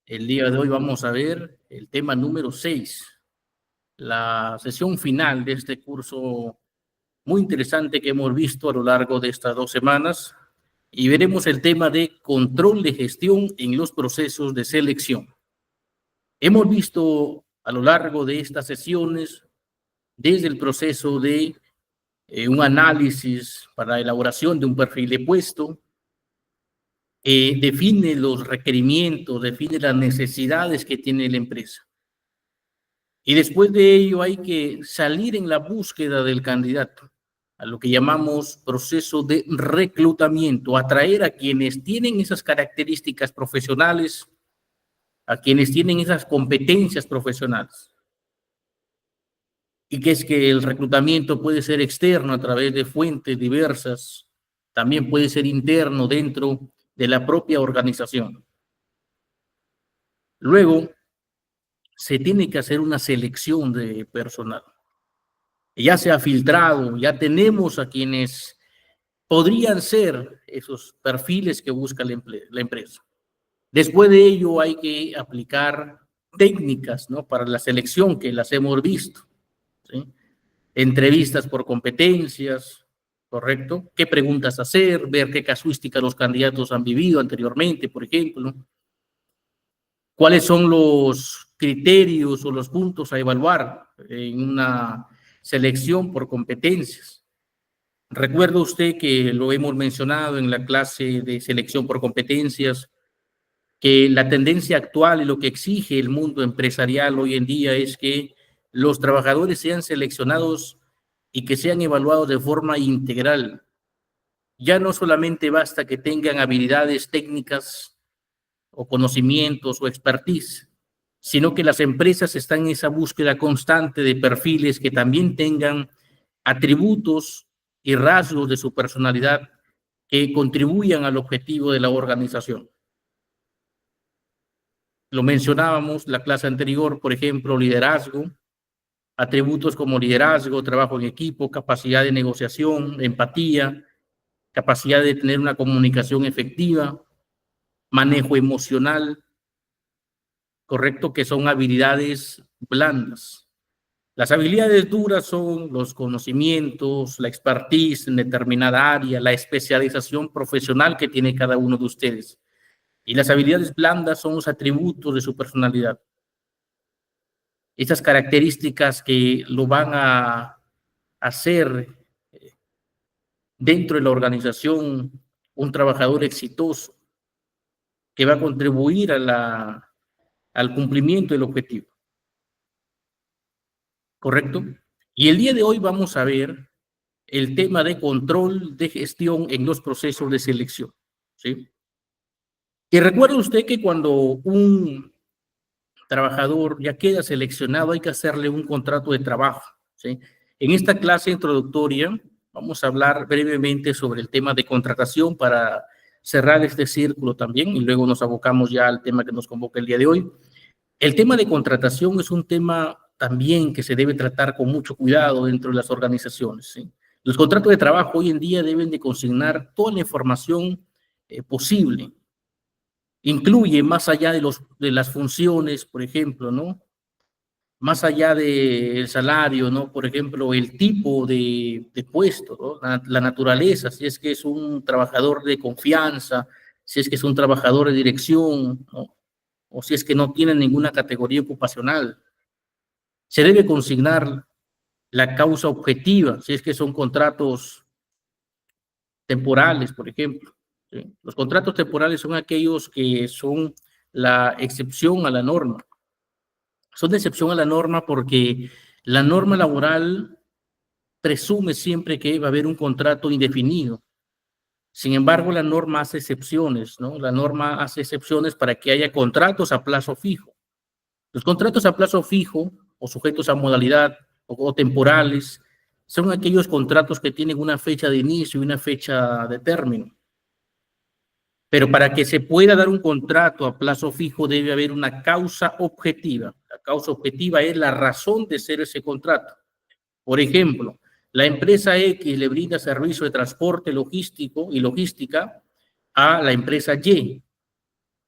El día de hoy vamos a ver el tema número 6, la sesión final de este curso muy interesante que hemos visto a lo largo de estas 2 semanas, y veremos el tema de control de gestión en los procesos de selección. Hemos visto a lo largo de estas sesiones, desde el proceso de un análisis para la elaboración de un perfil de puesto, define los requerimientos, define las necesidades que tiene la empresa. Y después de ello hay que salir en la búsqueda del candidato, a lo que llamamos proceso de reclutamiento, atraer a quienes tienen esas características profesionales, a quienes tienen esas competencias profesionales. Y que es que el reclutamiento puede ser externo a través de fuentes diversas, también puede ser interno dentro de la propia organización. Luego, se tiene que hacer una selección de personal. Ya se ha filtrado, ya tenemos a quienes podrían ser esos perfiles que busca la empresa. Después de ello hay que aplicar técnicas, ¿no?, para la selección, que las hemos visto, ¿sí? Entrevistas por competencias, ¿correcto? ¿Qué preguntas hacer? Ver qué casuística los candidatos han vivido anteriormente, por ejemplo. ¿Cuáles son los criterios o los puntos a evaluar en una selección por competencias? Recuerda usted que lo hemos mencionado en la clase de selección por competencias, que la tendencia actual y lo que exige el mundo empresarial hoy en día es que los trabajadores sean seleccionados y que sean evaluados de forma integral. Ya no solamente basta que tengan habilidades técnicas o conocimientos o expertise, sino que las empresas están en esa búsqueda constante de perfiles que también tengan atributos y rasgos de su personalidad que contribuyan al objetivo de la organización. Lo mencionábamos la clase anterior, por ejemplo, liderazgo, atributos como liderazgo, trabajo en equipo, capacidad de negociación, empatía, capacidad de tener una comunicación efectiva, manejo emocional, correcto, que son habilidades blandas. Las habilidades duras son los conocimientos, la expertise en determinada área, la especialización profesional que tiene cada uno de ustedes. Y las habilidades blandas son los atributos de su personalidad. Esas características que lo van a hacer dentro de la organización un trabajador exitoso que va a contribuir al cumplimiento del objetivo. ¿Correcto? Y el día de hoy vamos a ver el tema de control de gestión en los procesos de selección, ¿sí? Y recuerde usted que cuando un trabajador ya queda seleccionado, hay que hacerle un contrato de trabajo, ¿sí? En esta clase introductoria vamos a hablar brevemente sobre el tema de contratación para cerrar este círculo también, y luego nos abocamos ya al tema que nos convoca el día de hoy. El tema de contratación es un tema también que se debe tratar con mucho cuidado dentro de las organizaciones, ¿sí? Los contratos de trabajo hoy en día deben de consignar toda la información posible. Incluye más allá de las funciones, por ejemplo, ¿no? Más allá del salario, ¿no? Por ejemplo, el tipo de puesto, ¿no? La naturaleza, si es que es un trabajador de confianza, si es que es un trabajador de dirección, ¿no?, o si es que no tiene ninguna categoría ocupacional. Se debe consignar la causa objetiva, si es que son contratos temporales, por ejemplo, ¿sí? Los contratos temporales son aquellos que son la excepción a la norma. Son de excepción a la norma porque la norma laboral presume siempre que va a haber un contrato indefinido. Sin embargo, la norma hace excepciones, ¿no? La norma hace excepciones para que haya contratos a plazo fijo. Los contratos a plazo fijo o sujetos a modalidad o temporales son aquellos contratos que tienen una fecha de inicio y una fecha de término. Pero para que se pueda dar un contrato a plazo fijo debe haber una causa objetiva. La causa objetiva es la razón de ser ese contrato. Por ejemplo, la empresa X le brinda servicio de transporte logístico y logística a la empresa Y.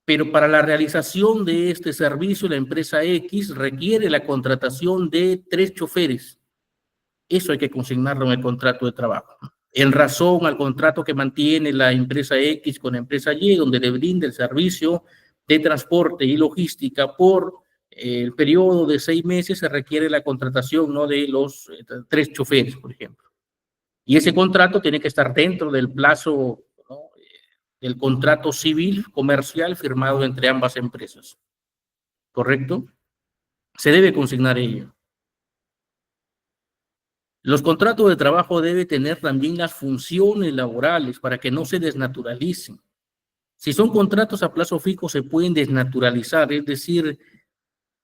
pero para la realización de este servicio, la empresa X requiere la contratación de 3 choferes. Eso hay que consignarlo en el contrato de trabajo. En razón al contrato que mantiene la empresa X con la empresa Y, donde le brinda el servicio de transporte y logística por el periodo de 6 meses, se requiere la contratación, ¿no?, de los 3 choferes, por ejemplo. Y ese contrato tiene que estar dentro del plazo, ¿no?, del contrato civil comercial firmado entre ambas empresas. ¿Correcto? Se debe consignar ello. Los contratos de trabajo deben tener también las funciones laborales para que no se desnaturalicen. Si son contratos a plazo fijo, se pueden desnaturalizar, es decir,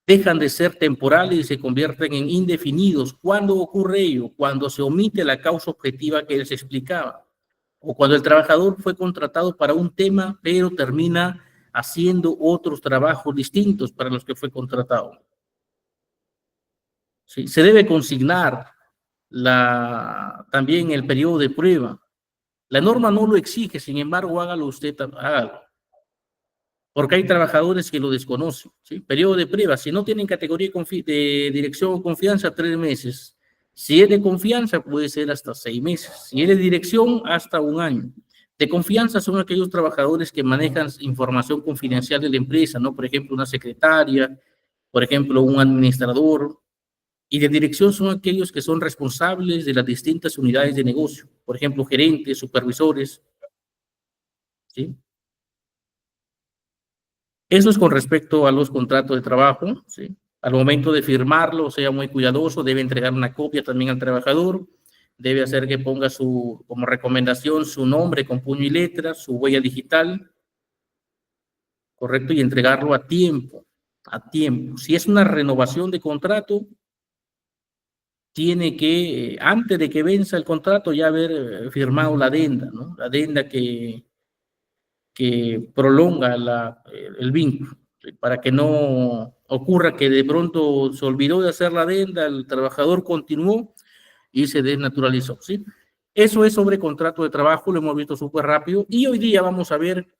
dejan de ser temporales y se convierten en indefinidos. ¿Cuándo ocurre ello? Cuando se omite la causa objetiva que les explicaba, o cuando el trabajador fue contratado para un tema, pero termina haciendo otros trabajos distintos para los que fue contratado. ¿Sí? Se debe consignar también el periodo de prueba. La norma no lo exige, sin embargo, hágalo usted, hágalo. Porque hay trabajadores que lo desconocen, ¿sí? Periodo de prueba, si no tienen categoría de dirección o confianza, 3 meses. Si es de confianza, puede ser hasta 6 meses. Si es de dirección, hasta 1 año. De confianza son aquellos trabajadores que manejan información confidencial de la empresa, ¿no? Por ejemplo, una secretaria, por ejemplo, un administrador. Y de dirección son aquellos que son responsables de las distintas unidades de negocio, por ejemplo, gerentes, supervisores, ¿sí? Eso es con respecto a los contratos de trabajo, ¿sí? Al momento de firmarlo, sea muy cuidadoso, debe entregar una copia también al trabajador, debe hacer que ponga como recomendación su nombre con puño y letra, su huella digital, correcto, y entregarlo a tiempo, a tiempo. Si es una renovación de contrato, tiene que, antes de que venza el contrato, ya haber firmado la adenda, ¿no? La adenda que prolonga el vínculo, ¿sí? Para que no ocurra que de pronto se olvidó de hacer la adenda, el trabajador continuó y se desnaturalizó, ¿sí? Eso es sobre contrato de trabajo, lo hemos visto súper rápido, y hoy día vamos a ver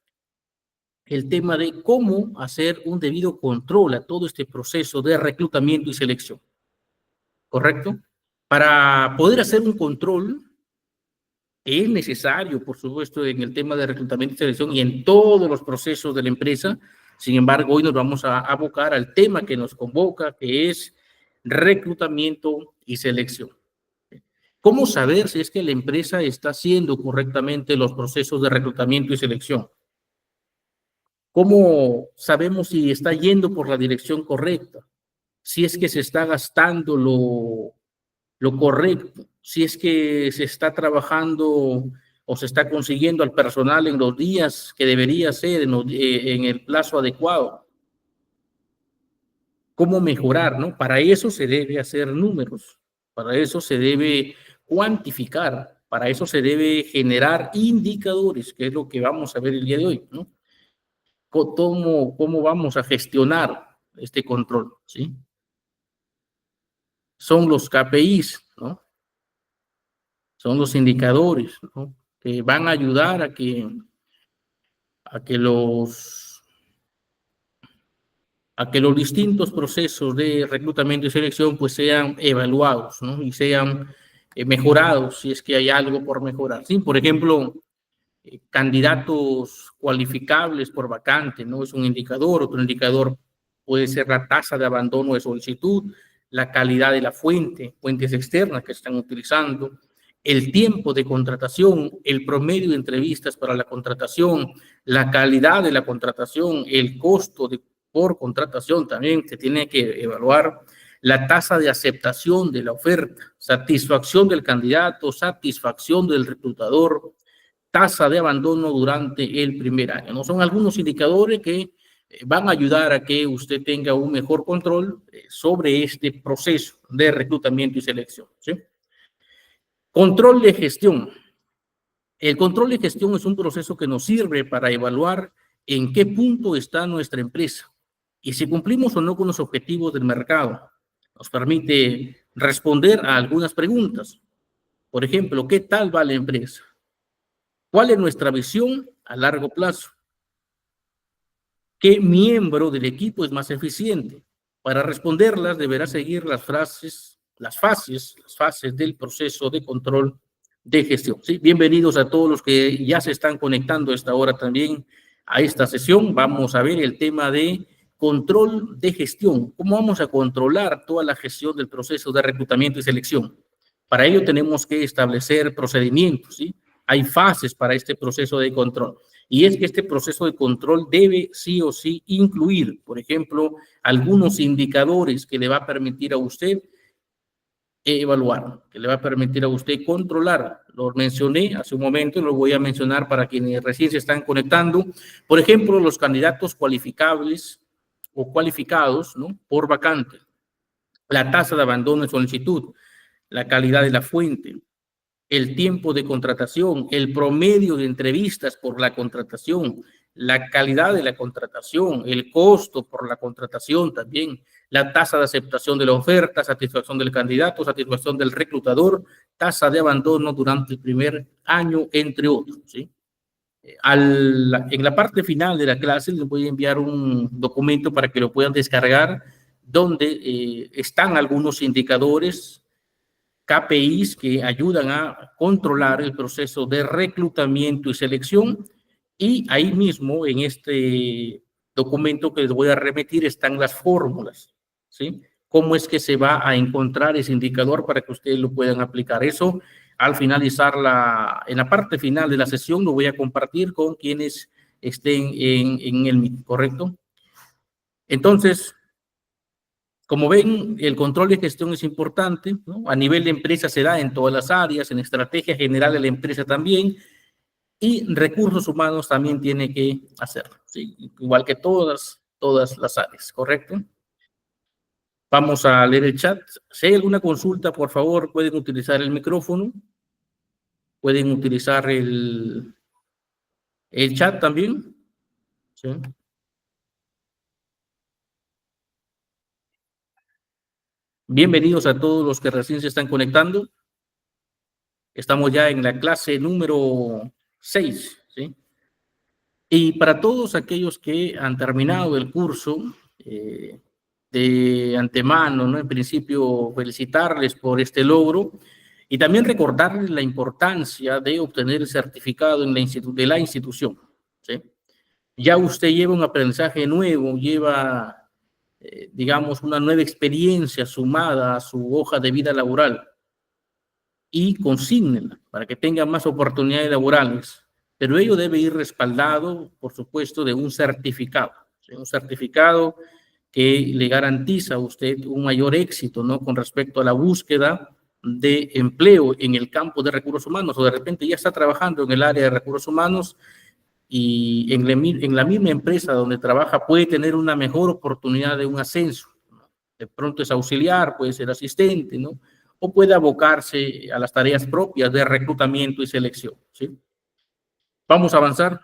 el tema de cómo hacer un debido control a todo este proceso de reclutamiento y selección, ¿correcto? Para poder hacer un control es necesario, por supuesto, en el tema de reclutamiento y selección y en todos los procesos de la empresa. Sin embargo, hoy nos vamos a abocar al tema que nos convoca, que es reclutamiento y selección. ¿Cómo saber si es que la empresa está haciendo correctamente los procesos de reclutamiento y selección? ¿Cómo sabemos si está yendo por la dirección correcta? Si es que se está gastando lo correcto, si es que se está trabajando o se está consiguiendo al personal en los días que debería ser, en el plazo adecuado. ¿Cómo mejorar, no? Para eso se debe hacer números, para eso se debe cuantificar, para eso se debe generar indicadores, que es lo que vamos a ver el día de hoy, ¿no? ¿Cómo vamos a gestionar este control, ¿sí? Son los KPIs, ¿no? Son los indicadores, ¿no?, que van a ayudar a que los distintos procesos de reclutamiento y selección pues sean evaluados, ¿no?, y sean mejorados si es que hay algo por mejorar. ¿Sí? Por ejemplo, candidatos cualificables por vacante, ¿no? Es un indicador. Otro indicador puede ser la tasa de abandono de solicitud, la calidad de la fuentes externas que están utilizando, el tiempo de contratación, el promedio de entrevistas para la contratación, la calidad de la contratación, el costo por contratación también se tiene que evaluar, la tasa de aceptación de la oferta, satisfacción del candidato, satisfacción del reclutador, tasa de abandono durante el primer año, ¿no? Son algunos indicadores que van a ayudar a que usted tenga un mejor control sobre este proceso de reclutamiento y selección, ¿sí? Control de gestión. El control de gestión es un proceso que nos sirve para evaluar en qué punto está nuestra empresa y si cumplimos o no con los objetivos del mercado. Nos permite responder a algunas preguntas. Por ejemplo, ¿qué tal va la empresa? ¿Cuál es nuestra visión a largo plazo? ¿Qué miembro del equipo es más eficiente? Para responderlas deberá seguir las fases del proceso de control de gestión. ¿Sí? Bienvenidos a todos los que ya se están conectando a esta hora también a esta sesión. Vamos a ver el tema de control de gestión. ¿Cómo vamos a controlar toda la gestión del proceso de reclutamiento y selección? Para ello tenemos que establecer procedimientos, ¿sí? Hay fases para este proceso de control. Y es que este proceso de control debe sí o sí incluir, por ejemplo, algunos indicadores que le va a permitir a usted evaluar, que le va a permitir a usted controlar. Lo mencioné hace un momento y lo voy a mencionar para quienes recién se están conectando. Por ejemplo, los candidatos cualificables o cualificados, ¿no?, por vacante, la tasa de abandono de solicitud, la calidad de la fuente, el tiempo de contratación, el promedio de entrevistas por la contratación, la calidad de la contratación, el costo por la contratación también, la tasa de aceptación de la oferta, satisfacción del candidato, satisfacción del reclutador, tasa de abandono durante el primer año, entre otros, ¿sí? En la parte final de la clase les voy a enviar un documento para que lo puedan descargar, donde están algunos indicadores, KPIs que ayudan a controlar el proceso de reclutamiento y selección, y ahí mismo en este documento que les voy a remitir están las fórmulas, ¿sí? Cómo es que se va a encontrar ese indicador para que ustedes lo puedan aplicar. Eso al finalizar en la parte final de la sesión lo voy a compartir con quienes estén en el meeting, ¿correcto? Entonces, como ven, el control de gestión es importante, ¿no? A nivel de empresa se da en todas las áreas, en estrategia general de la empresa también, y recursos humanos también tiene que hacerlo, ¿sí? Igual que todas las áreas, ¿correcto? Vamos a leer el chat. Si hay alguna consulta, por favor, pueden utilizar el micrófono, pueden utilizar el chat también, ¿sí? Bienvenidos a todos los que recién se están conectando. Estamos ya en la clase número 6, ¿sí? Y para todos aquellos que han terminado el curso, de antemano, ¿no?, en principio, felicitarles por este logro y también recordarles la importancia de obtener el certificado de la institución, ¿sí? Ya usted lleva un aprendizaje nuevo, lleva, digamos, una nueva experiencia sumada a su hoja de vida laboral, y consígnela para que tenga más oportunidades laborales, pero ello debe ir respaldado, por supuesto, de un certificado, ¿sí? Un certificado que le garantiza a usted un mayor éxito, ¿no?, con respecto a la búsqueda de empleo en el campo de recursos humanos, o de repente ya está trabajando en el área de recursos humanos y en la misma empresa donde trabaja puede tener una mejor oportunidad de un ascenso, ¿no? De pronto es auxiliar, puede ser asistente, ¿no?, o puede abocarse a las tareas propias de reclutamiento y selección, ¿sí? Vamos a avanzar.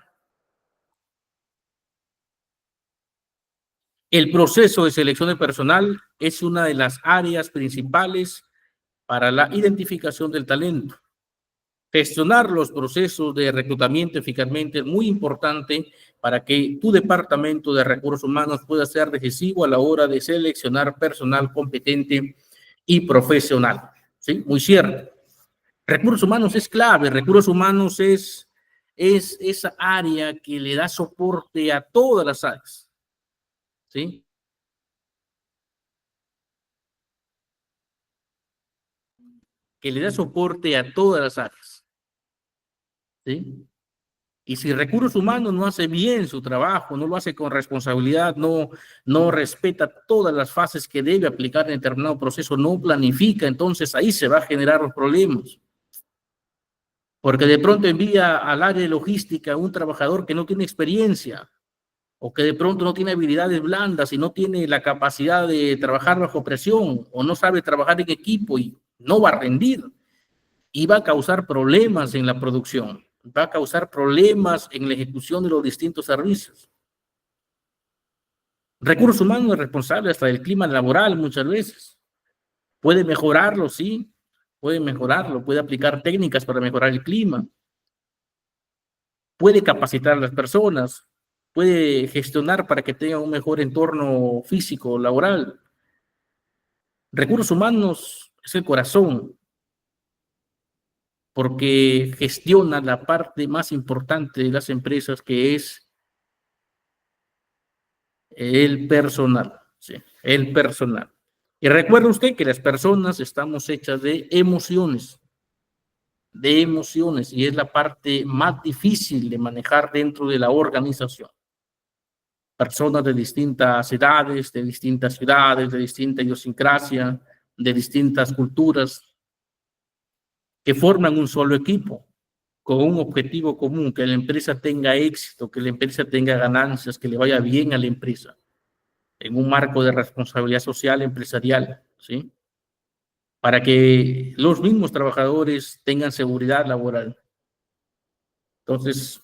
El proceso de selección de personal es una de las áreas principales para la identificación del talento. Gestionar los procesos de reclutamiento eficazmente es muy importante para que tu departamento de recursos humanos pueda ser decisivo a la hora de seleccionar personal competente y profesional, ¿sí? Muy cierto. Recursos humanos es clave, recursos humanos es esa área que le da soporte a todas las áreas, ¿sí? Que le da soporte a todas las áreas, ¿sí? Y si recursos humanos no hace bien su trabajo, no lo hace con responsabilidad, no respeta todas las fases que debe aplicar en determinado proceso, no planifica, entonces ahí se va a generar los problemas. Porque de pronto envía al área de logística un trabajador que no tiene experiencia, o que de pronto no tiene habilidades blandas y no tiene la capacidad de trabajar bajo presión, o no sabe trabajar en equipo y no va a rendir, y va a causar problemas en la producción, va a causar problemas en la ejecución de los distintos servicios. Recursos humanos es responsable hasta del clima laboral muchas veces. Puede mejorarlo, sí, puede mejorarlo, puede aplicar técnicas para mejorar el clima, puede capacitar a las personas, puede gestionar para que tenga un mejor entorno físico, laboral. Recursos humanos es el corazón, porque gestiona la parte más importante de las empresas, que es el personal, ¿sí? El personal. Y recuerde usted que las personas estamos hechas de emociones, y es la parte más difícil de manejar dentro de la organización. Personas de distintas edades, de distintas ciudades, de distinta idiosincrasia, de distintas culturas, que forman un solo equipo, con un objetivo común: que la empresa tenga éxito, que la empresa tenga ganancias, que le vaya bien a la empresa, en un marco de responsabilidad social empresarial, ¿sí? Para que los mismos trabajadores tengan seguridad laboral. Entonces,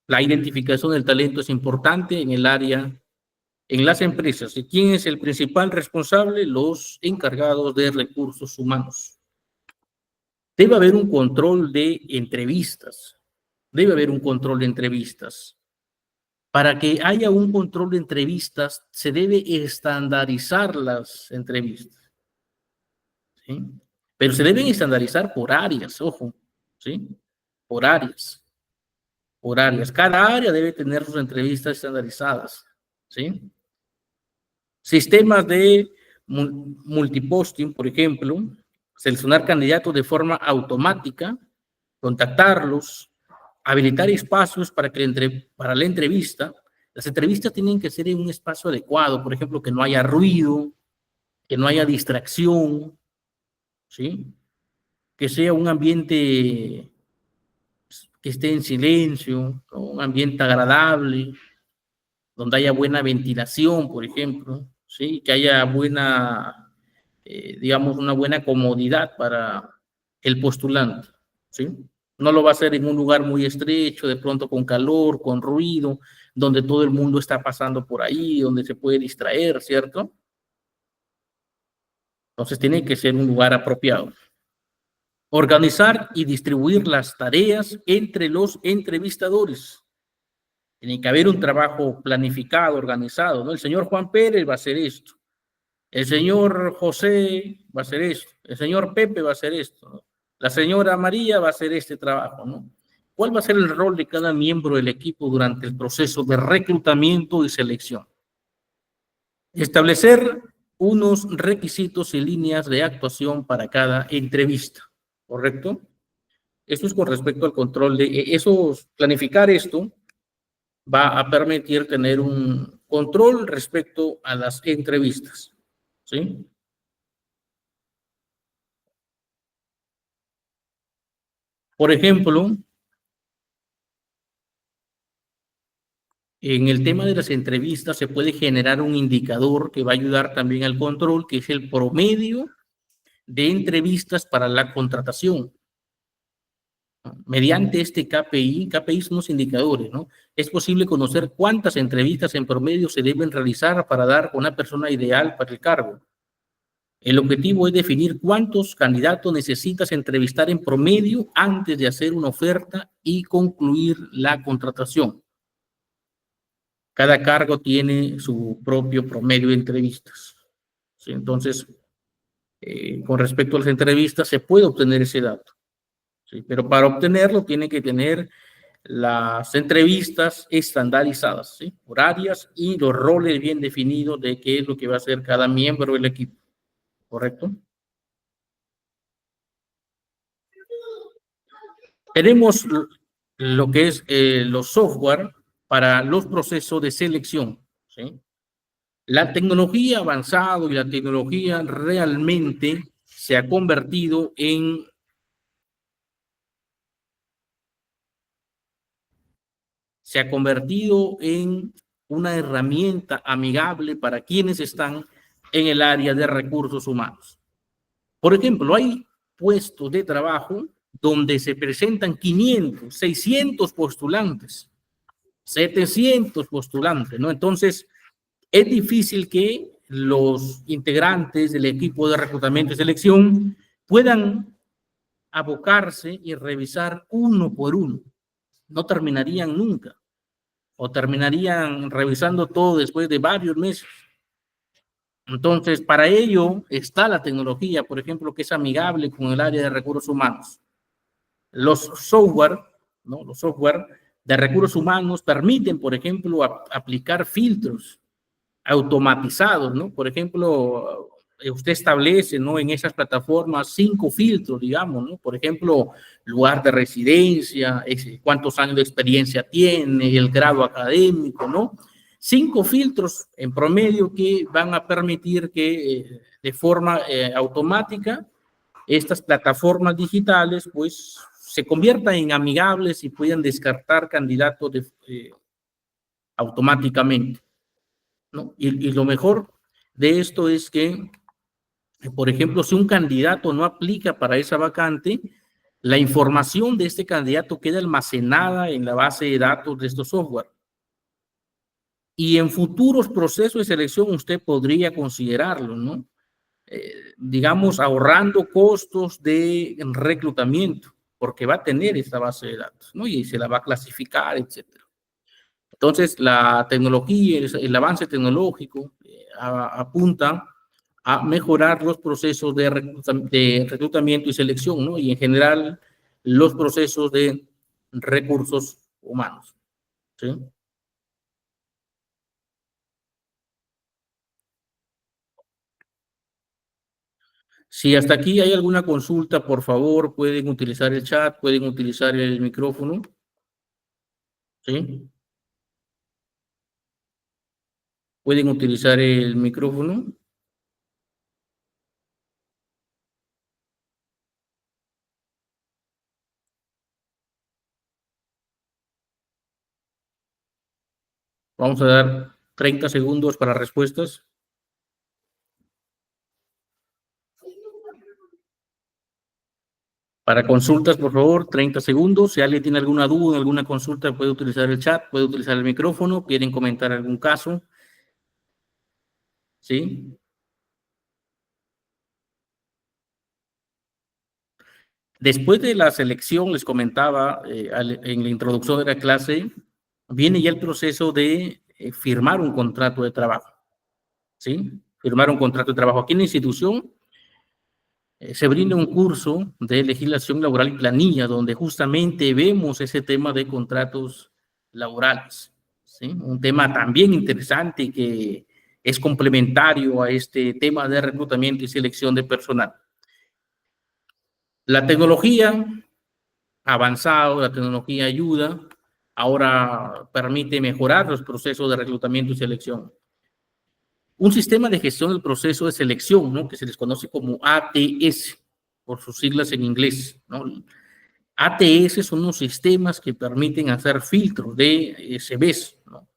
la identificación del talento es importante en el área, en las empresas. ¿Y quién es el principal responsable? Los encargados de recursos humanos. Debe haber un control de entrevistas. Debe haber un control de entrevistas. Para que haya un control de entrevistas, se debe estandarizar las entrevistas, ¿sí? Pero se deben estandarizar por áreas, ojo, ¿sí? Por áreas, por áreas. Cada área debe tener sus entrevistas estandarizadas, ¿sí? Sistemas de multiposting, por ejemplo, seleccionar candidatos de forma automática, contactarlos, habilitar espacios para la entrevista. Las entrevistas tienen que ser en un espacio adecuado, por ejemplo, que no haya ruido, que no haya distracción, ¿sí? Que sea un ambiente que esté en silencio, ¿no? Un ambiente agradable, donde haya buena ventilación, por ejemplo, ¿sí? Que haya buena, digamos, una buena comodidad para el postulante, ¿sí? No lo va a hacer en un lugar muy estrecho, de pronto con calor, con ruido, donde todo el mundo está pasando por ahí, donde se puede distraer, ¿cierto? Entonces tiene que ser un lugar apropiado. Organizar y distribuir las tareas entre los entrevistadores. Tiene que haber un trabajo planificado, organizado, ¿no? El señor Juan Pérez va a hacer esto, el señor José va a hacer esto, el señor Pepe va a hacer esto, ¿no? La señora María va a hacer este trabajo, ¿no? ¿Cuál va a ser el rol de cada miembro del equipo durante el proceso de reclutamiento y selección? Establecer unos requisitos y líneas de actuación para cada entrevista, ¿correcto? Esto es con respecto al control de eso. Planificar esto va a permitir tener un control respecto a las entrevistas, ¿sí? Por ejemplo, en el tema de las entrevistas se puede generar un indicador que va a ayudar también al control, que es el promedio de entrevistas para la contratación. Mediante este KPI son los indicadores, ¿no? Es posible conocer cuántas entrevistas en promedio se deben realizar para dar una persona ideal para el cargo. El objetivo es definir cuántos candidatos necesitas entrevistar en promedio antes de hacer una oferta y concluir la contratación. Cada cargo tiene su propio promedio de entrevistas, ¿sí? Entonces, con respecto a las entrevistas, se puede obtener ese dato, ¿sí? Pero para obtenerlo tiene que tener las entrevistas estandarizadas, ¿sí? Horarias y los roles bien definidos de qué es lo que va a hacer cada miembro del equipo, ¿correcto? Tenemos lo que es los software para los procesos de selección, ¿sí? La tecnología avanzada y la tecnología realmente se ha convertido en una herramienta amigable para quienes están en el área de recursos humanos. Por ejemplo, hay puestos de trabajo donde se presentan 500, 600 postulantes, 700 postulantes, ¿no? Entonces, es difícil que los integrantes del equipo de reclutamiento y selección puedan abocarse y revisar uno por uno. No terminarían nunca. o terminarían revisando todo después de varios meses. Entonces, para ello está la tecnología, por ejemplo, que es amigable con el área de recursos humanos. Los software, ¿no? Los software de recursos humanos permiten, por ejemplo, aplicar filtros automatizados, ¿no? Por ejemplo, usted establece, ¿no? En esas plataformas 5 filtros, digamos, ¿no? Por ejemplo, lugar de residencia, cuántos años de experiencia tiene, el grado académico, ¿no? 5 filtros en promedio que van a permitir que de forma automática estas plataformas digitales, pues, se conviertan en amigables y puedan descartar candidatos automáticamente, ¿no? Y lo mejor de esto es que, por ejemplo, si un candidato no aplica para esa vacante, la información de este candidato queda almacenada en la base de datos de estos software. Y en futuros procesos de selección usted podría considerarlo, ¿no? Digamos, ahorrando costos de reclutamiento, porque va a tener esta base de datos, ¿no? Y se la va a clasificar, etcétera. Entonces, la tecnología, el avance tecnológico apunta a mejorar los procesos de reclutamiento y selección, ¿no? Y en general, los procesos de recursos humanos, ¿sí? Si hasta aquí hay alguna consulta, por favor, pueden utilizar el chat, pueden utilizar el micrófono, ¿sí? Pueden utilizar el micrófono. Vamos a dar 30 segundos para respuestas. Para consultas, por favor, 30 segundos. Si alguien tiene alguna duda, alguna consulta, puede utilizar el chat, puede utilizar el micrófono, quieren comentar algún caso, ¿sí? Después de la selección, les comentaba en la introducción de la clase, viene ya el proceso de firmar un contrato de trabajo, ¿sí? Firmar un contrato de trabajo. Aquí en la institución se brinda un curso de legislación laboral y planilla, donde justamente vemos ese tema de contratos laborales, ¿sí? Un tema también interesante que es complementario a este tema de reclutamiento y selección de personal. La tecnología ha avanzado, la tecnología ayuda, ahora permite mejorar los procesos de reclutamiento y selección. Un sistema de gestión del proceso de selección, ¿no? Que se les conoce como ATS, por sus siglas en inglés, ¿no? ATS son unos sistemas que permiten hacer filtros de CVs, ¿no?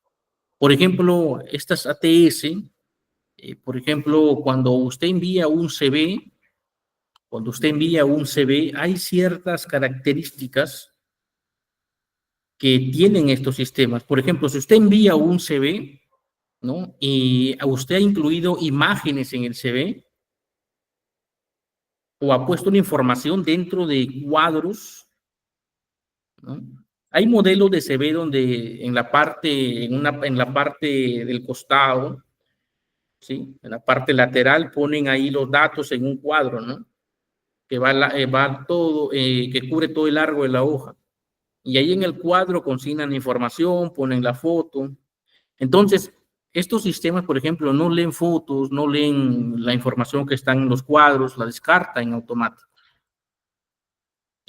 Por ejemplo, estas ATS, por ejemplo, cuando usted envía un CV, hay ciertas características que tienen estos sistemas. Por ejemplo, si usted envía un CV, ¿no? Y a usted ha incluido imágenes en el CV o ha puesto una información dentro de cuadros, ¿no? Hay modelos de CV donde en la parte del costado, ¿sí? En la parte lateral ponen ahí los datos en un cuadro, ¿no? Que va todo, que cubre todo el largo de la hoja. Y ahí en el cuadro consignan información, ponen la foto. Entonces, estos sistemas, por ejemplo, no leen fotos, no leen la información que está en los cuadros, la descarta en automático.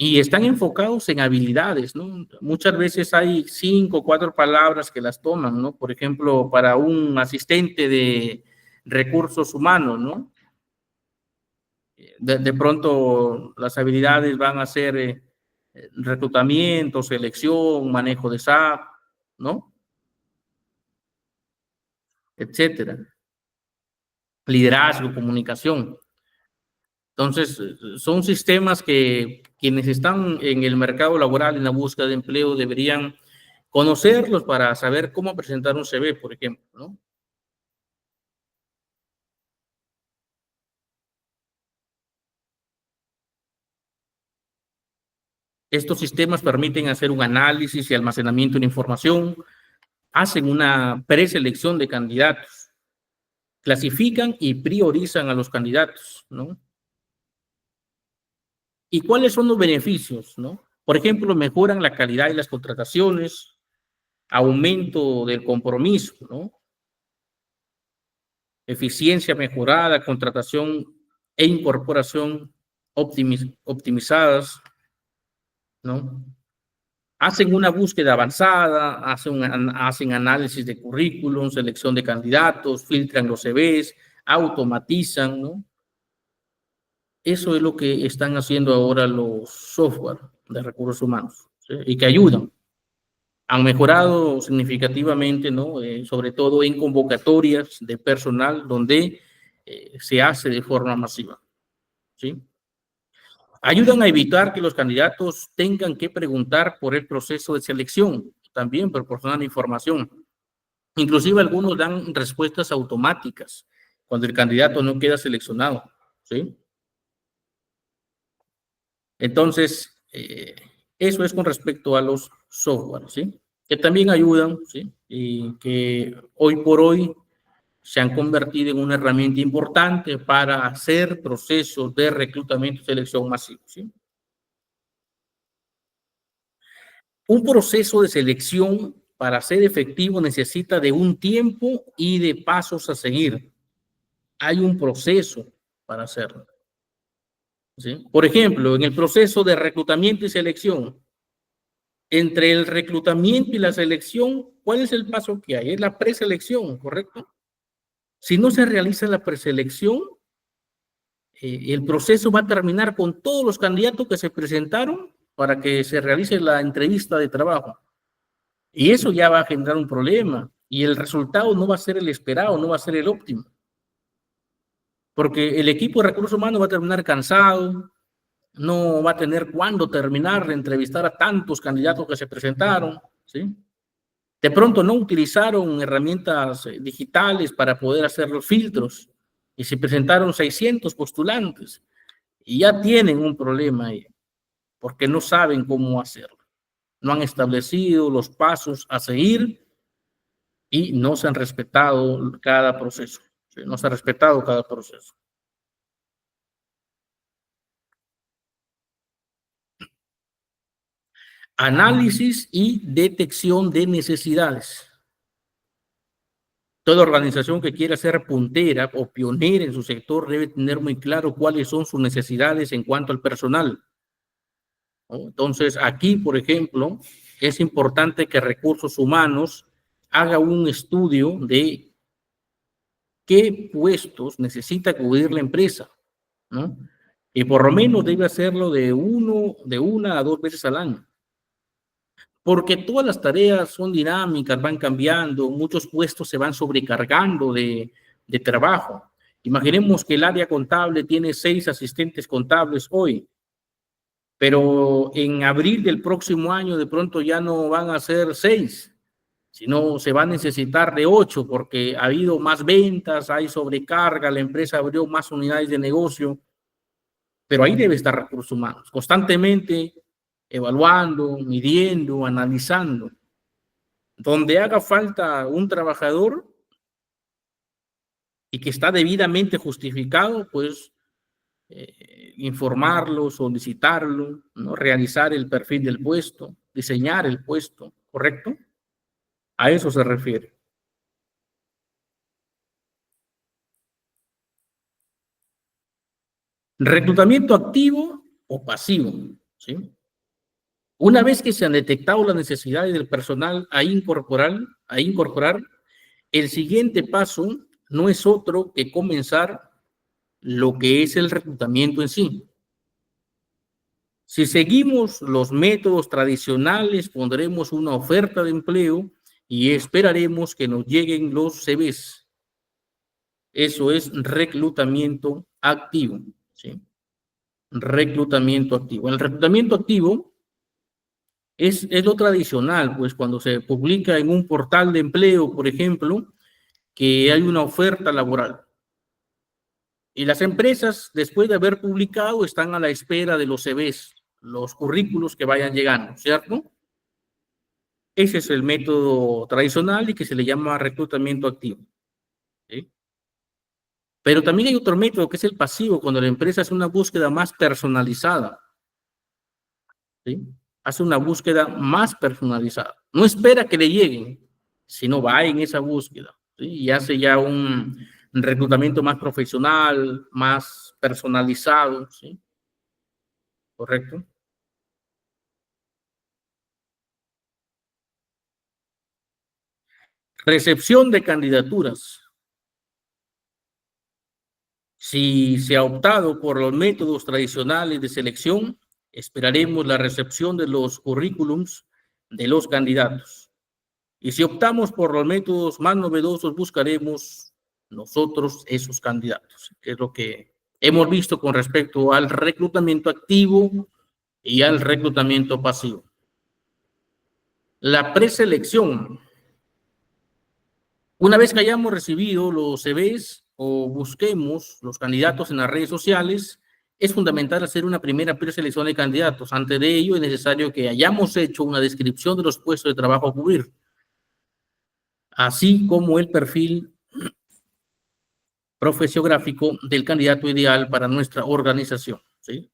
Y están enfocados en habilidades, ¿no? Muchas veces hay 5 o 4 palabras que las toman, ¿no? Por ejemplo, para un asistente de recursos humanos, ¿no? De pronto las habilidades van a ser reclutamiento, selección, manejo de SAP, ¿no? Etcétera. Liderazgo, comunicación. Entonces, son sistemas que quienes están en el mercado laboral, en la búsqueda de empleo, deberían conocerlos para saber cómo presentar un CV, por ejemplo, ¿no? Estos sistemas permiten hacer un análisis y almacenamiento de información, hacen una preselección de candidatos, clasifican y priorizan a los candidatos, ¿no? ¿Y cuáles son los beneficios, no? Por ejemplo, mejoran la calidad de las contrataciones, aumento del compromiso, ¿no? Eficiencia mejorada, contratación e incorporación optimizadas, ¿no? Hacen una búsqueda avanzada, hacen análisis de currículum, selección de candidatos, filtran los CVs, automatizan, ¿no? Eso es lo que están haciendo ahora los software de recursos humanos, ¿sí? Y que ayudan. Han mejorado significativamente, ¿no? Sobre todo en convocatorias de personal donde se hace de forma masiva, ¿sí? Ayudan a evitar que los candidatos tengan que preguntar por el proceso de selección, también proporcionan información. Inclusive algunos dan respuestas automáticas cuando el candidato no queda seleccionado, ¿sí? Entonces, eso es con respecto a los software, ¿sí? Que también ayudan, ¿sí? Y que hoy por hoy se han convertido en una herramienta importante para hacer procesos de reclutamiento y selección masivo, ¿sí? Un proceso de selección para ser efectivo necesita de un tiempo y de pasos a seguir. Hay un proceso para hacerlo, ¿sí? Por ejemplo, en el proceso de reclutamiento y selección, entre el reclutamiento y la selección, ¿cuál es el paso que hay? Es la preselección, ¿correcto? Si no se realiza la preselección, el proceso va a terminar con todos los candidatos que se presentaron para que se realice la entrevista de trabajo. Y eso ya va a generar un problema. Y el resultado no va a ser el esperado, no va a ser el óptimo. Porque el equipo de recursos humanos va a terminar cansado, no va a tener cuándo terminar de entrevistar a tantos candidatos que se presentaron, ¿sí? De pronto no utilizaron herramientas digitales para poder hacer los filtros y se presentaron 600 postulantes y ya tienen un problema ahí porque no saben cómo hacerlo. No han establecido los pasos a seguir y no se han respetado cada proceso. ¿Sí? No se ha respetado cada proceso. Análisis y detección de necesidades. Toda organización que quiera ser puntera o pionera en su sector debe tener muy claro cuáles son sus necesidades en cuanto al personal, ¿no? Entonces, aquí, por ejemplo, es importante que recursos humanos haga un estudio de qué puestos necesita cubrir la empresa, ¿no? Y por lo menos debe hacerlo de una a dos veces al año. Porque todas las tareas son dinámicas, van cambiando, muchos puestos se van sobrecargando de trabajo. Imaginemos que el área contable tiene 6 asistentes contables hoy, pero en abril del próximo año de pronto ya no van a ser 6, sino se va a necesitar de 8 porque ha habido más ventas, hay sobrecarga, la empresa abrió más unidades de negocio, pero ahí debe estar recursos humanos, constantemente evaluando, midiendo, analizando. Donde haga falta un trabajador y que está debidamente justificado, pues informarlo, solicitarlo, ¿no? Realizar el perfil del puesto, diseñar el puesto, ¿correcto? A eso se refiere. Reclutamiento activo o pasivo, ¿sí? Una vez que se han detectado las necesidades del personal a incorporar, el siguiente paso no es otro que comenzar lo que es el reclutamiento en sí. Si seguimos los métodos tradicionales, pondremos una oferta de empleo y esperaremos que nos lleguen los CVs. Eso es reclutamiento activo, ¿sí? Reclutamiento activo. El reclutamiento activo es lo tradicional, pues cuando se publica en un portal de empleo, por ejemplo, que hay una oferta laboral. Y las empresas, después de haber publicado, están a la espera de los CVs, los currículos que vayan llegando, ¿cierto? Ese es el método tradicional y que se le llama reclutamiento activo, ¿sí? Pero también hay otro método que es el pasivo, cuando la empresa hace una búsqueda más personalizada, ¿sí? Hace una búsqueda más personalizada. No espera que le lleguen, sino va en esa búsqueda, ¿sí? Y hace ya un reclutamiento más profesional, más personalizado, ¿sí? ¿Correcto? Recepción de candidaturas. Si se ha optado por los métodos tradicionales de selección, esperaremos la recepción de los currículums de los candidatos. Y si optamos por los métodos más novedosos, buscaremos nosotros esos candidatos, que es lo que hemos visto con respecto al reclutamiento activo y al reclutamiento pasivo. La preselección. Una vez que hayamos recibido los CVs o busquemos los candidatos en las redes sociales, es fundamental hacer una primera preselección de candidatos. Antes de ello, es necesario que hayamos hecho una descripción de los puestos de trabajo a cubrir, así como el perfil profesiográfico del candidato ideal para nuestra organización, ¿sí?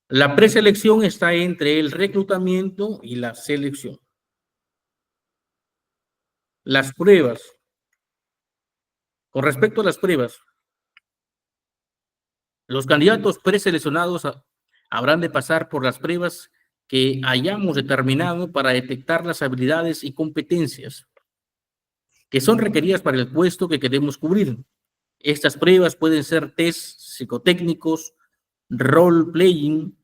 La preselección está entre el reclutamiento y la selección. Las pruebas. Con respecto a las pruebas, los candidatos preseleccionados habrán de pasar por las pruebas que hayamos determinado para detectar las habilidades y competencias que son requeridas para el puesto que queremos cubrir. Estas pruebas pueden ser test psicotécnicos, role-playing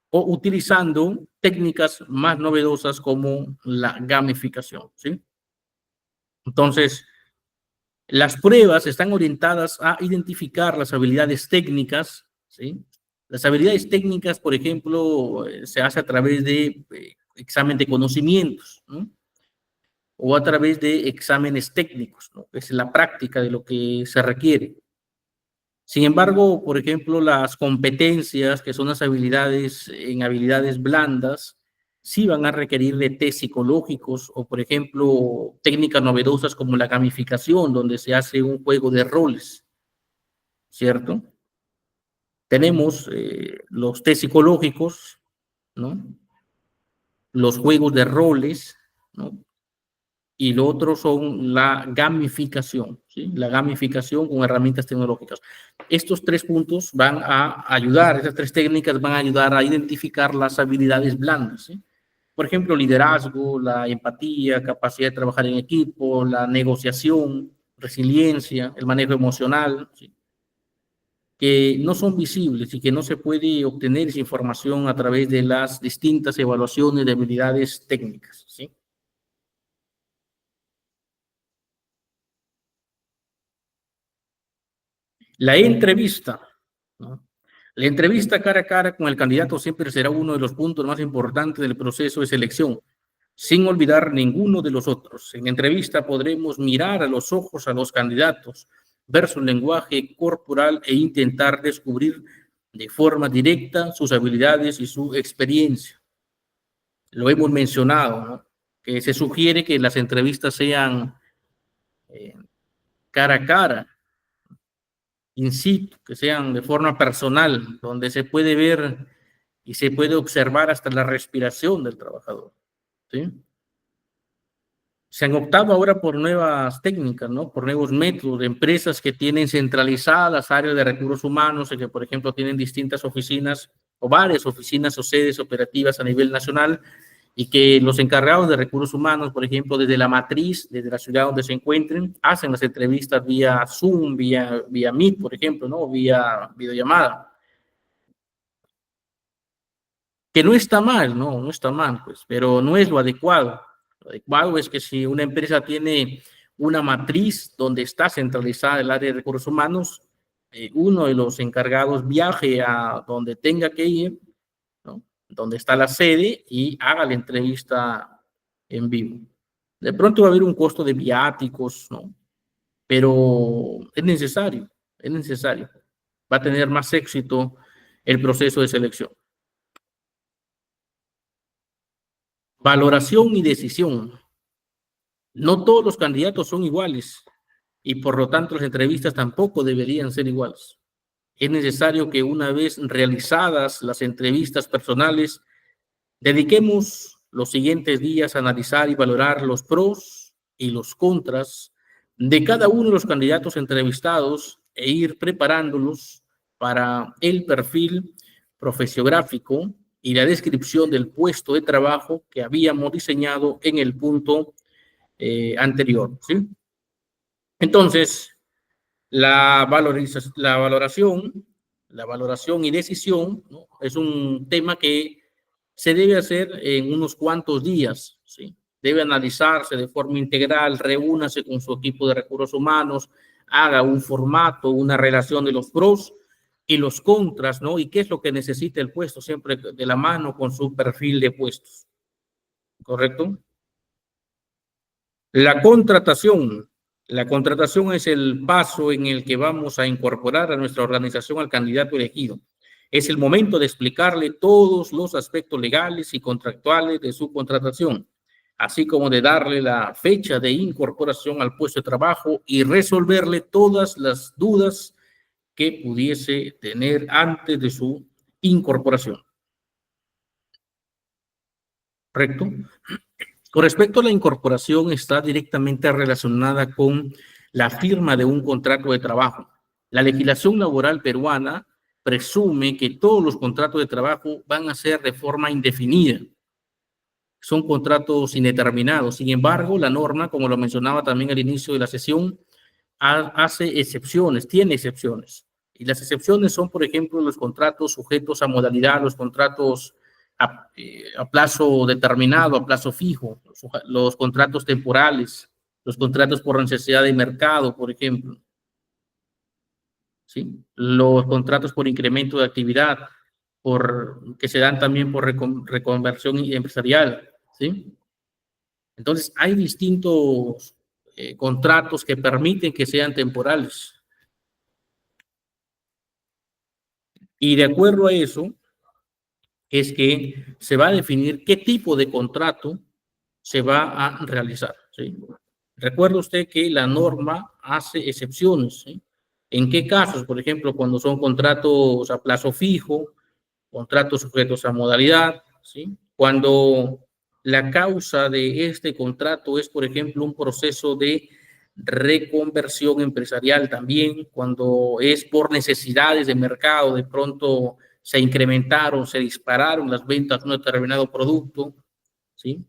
o utilizando técnicas más novedosas como la gamificación, ¿sí? Entonces, las pruebas están orientadas a identificar las habilidades técnicas, ¿sí? Las habilidades técnicas, por ejemplo, se hace a través de examen de conocimientos, ¿no? O a través de exámenes técnicos, ¿no? Es la práctica de lo que se requiere. Sin embargo, por ejemplo, las competencias, que son las habilidades en habilidades blandas, sí van a requerir de test psicológicos o, por ejemplo, técnicas novedosas como la gamificación, donde se hace un juego de roles, ¿cierto? Tenemos los test psicológicos, ¿no? Los juegos de roles, ¿no? Y lo otro son la gamificación, ¿sí? La gamificación con herramientas tecnológicas. Estos tres puntos van a ayudar, esas tres técnicas van a ayudar a identificar las habilidades blandas, ¿sí? Por ejemplo, liderazgo, la empatía, capacidad de trabajar en equipo, la negociación, resiliencia, el manejo emocional, ¿sí? Que no son visibles y que no se puede obtener esa información a través de las distintas evaluaciones de habilidades técnicas, ¿sí? La entrevista, ¿no? La entrevista cara a cara con el candidato siempre será uno de los puntos más importantes del proceso de selección, sin olvidar ninguno de los otros. En entrevista podremos mirar a los ojos a los candidatos, ver su lenguaje corporal e intentar descubrir de forma directa sus habilidades y su experiencia. Lo hemos mencionado, ¿no? Que se sugiere que las entrevistas sean eh, cara a cara, in situ, que sean de forma personal, donde se puede ver y se puede observar hasta la respiración del trabajador, ¿sí? Se han optado ahora por nuevas técnicas, ¿no? Por nuevos métodos de empresas que tienen centralizadas áreas de recursos humanos y que, por ejemplo, tienen distintas oficinas o varias oficinas o sedes operativas a nivel nacional y que los encargados de recursos humanos, por ejemplo, desde la matriz, desde la ciudad donde se encuentren, hacen las entrevistas vía Zoom, vía Meet, por ejemplo, ¿no? Vía videollamada. Que no está mal, no, no está mal, pues, pero no es lo adecuado. Lo adecuado es que si una empresa tiene una matriz donde está centralizada el área de recursos humanos, uno de los encargados viaje a donde tenga que ir, ¿no? Donde está la sede y haga la entrevista en vivo. De pronto va a haber un costo de viáticos, ¿no? Pero es necesario, es necesario. Va a tener más éxito el proceso de selección. Valoración y decisión. No todos los candidatos son iguales y por lo tanto las entrevistas tampoco deberían ser iguales. Es necesario que una vez realizadas las entrevistas personales, dediquemos los siguientes días a analizar y valorar los pros y los contras de cada uno de los candidatos entrevistados e ir preparándolos para el perfil profesiográfico y la descripción del puesto de trabajo que habíamos diseñado en el punto anterior, ¿sí? Entonces, la valoración y decisión, ¿no? Es un tema que se debe hacer en unos cuantos días, ¿sí? Debe analizarse de forma integral, reúnase con su equipo de recursos humanos, haga un formato, una relación de los pros y los contras, ¿no? Y qué es lo que necesita el puesto, siempre de la mano con su perfil de puestos, ¿correcto? La contratación. La contratación es el paso en el que vamos a incorporar a nuestra organización al candidato elegido. Es el momento de explicarle todos los aspectos legales y contractuales de su contratación, así como de darle la fecha de incorporación al puesto de trabajo y resolverle todas las dudas que pudiese tener antes de su incorporación. ¿Correcto? Con respecto a la incorporación, está directamente relacionada con la firma de un contrato de trabajo. La legislación laboral peruana presume que todos los contratos de trabajo van a ser de forma indefinida. Son contratos indeterminados. Sin embargo, la norma, como lo mencionaba también al inicio de la sesión, hace excepciones, tiene excepciones. Y las excepciones son, por ejemplo, los contratos sujetos a modalidad, los contratos a plazo determinado, a plazo fijo, los contratos temporales, los contratos por necesidad de mercado, por ejemplo, ¿sí? Los contratos por incremento de actividad, que se dan también por reconversión empresarial, ¿sí? Entonces, hay distintos contratos que permiten que sean temporales. Y de acuerdo a eso, es que se va a definir qué tipo de contrato se va a realizar, ¿sí? Recuerda usted que la norma hace excepciones, ¿sí? ¿En qué casos? Por ejemplo, cuando son contratos a plazo fijo, contratos sujetos a modalidad, ¿sí? Cuando la causa de este contrato es, por ejemplo, un proceso de reconversión empresarial también, cuando es por necesidades de mercado, de pronto se incrementaron, se dispararon las ventas de un determinado producto, ¿sí?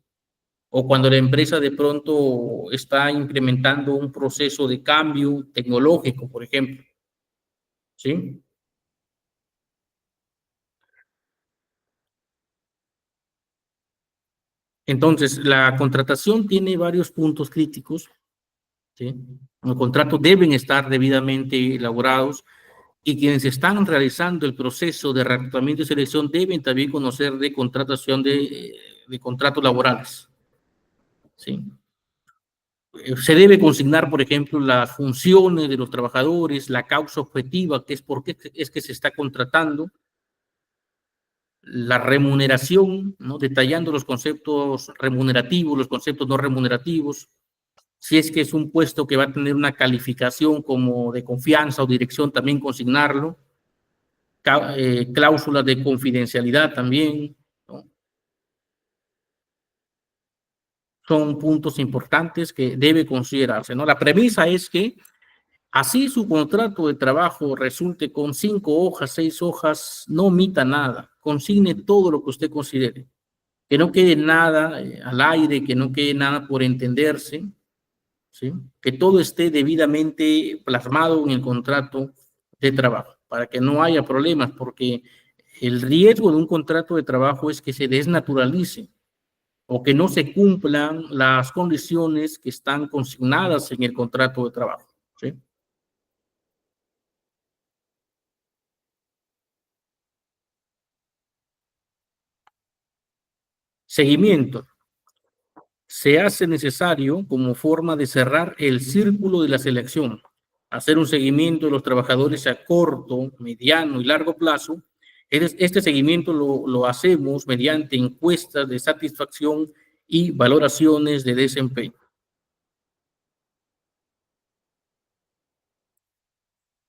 O cuando la empresa de pronto está implementando un proceso de cambio tecnológico, por ejemplo, ¿sí? Entonces, la contratación tiene varios puntos críticos, ¿sí? Los contratos deben estar debidamente elaborados y quienes están realizando el proceso de reclutamiento y selección deben también conocer de contratación de contratos laborales, ¿sí? Se debe consignar, por ejemplo, las funciones de los trabajadores, la causa objetiva, que es por qué es que se está contratando, la remuneración, ¿no? Detallando los conceptos remunerativos, los conceptos no remunerativos, si es que es un puesto que va a tener una calificación como de confianza o dirección, también consignarlo, cláusulas de confidencialidad también, ¿no? Son puntos importantes que debe considerarse, ¿no? La premisa es que así su contrato de trabajo resulte con 5 hojas, 6 hojas, no omita nada, consigne todo lo que usted considere, que no quede nada al aire, que no quede nada por entenderse, ¿sí? Que todo esté debidamente plasmado en el contrato de trabajo, para que no haya problemas, porque el riesgo de un contrato de trabajo es que se desnaturalice o que no se cumplan las condiciones que están consignadas en el contrato de trabajo, ¿sí? Seguimiento. Se hace necesario como forma de cerrar el círculo de la selección, hacer un seguimiento de los trabajadores a corto, mediano y largo plazo. Este seguimiento lo hacemos mediante encuestas de satisfacción y valoraciones de desempeño.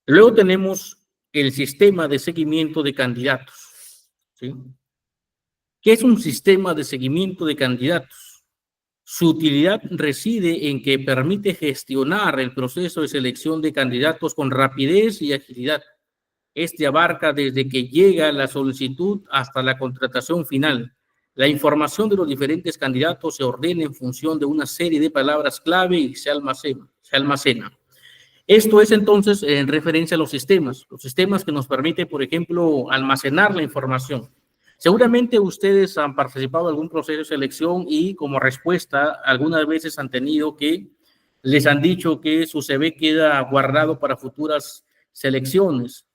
Luego tenemos el sistema de seguimiento de candidatos, ¿sí? ¿Qué es un sistema de seguimiento de candidatos? Su utilidad reside en que permite gestionar el proceso de selección de candidatos con rapidez y agilidad. Este abarca desde que llega la solicitud hasta la contratación final. La información de los diferentes candidatos se ordena en función de una serie de palabras clave y se almacena. Esto es entonces en referencia a los sistemas que nos permiten, por ejemplo, almacenar la información. Seguramente ustedes han participado en algún proceso de selección y como respuesta algunas veces han tenido que les han dicho que su CV queda guardado para futuras selecciones.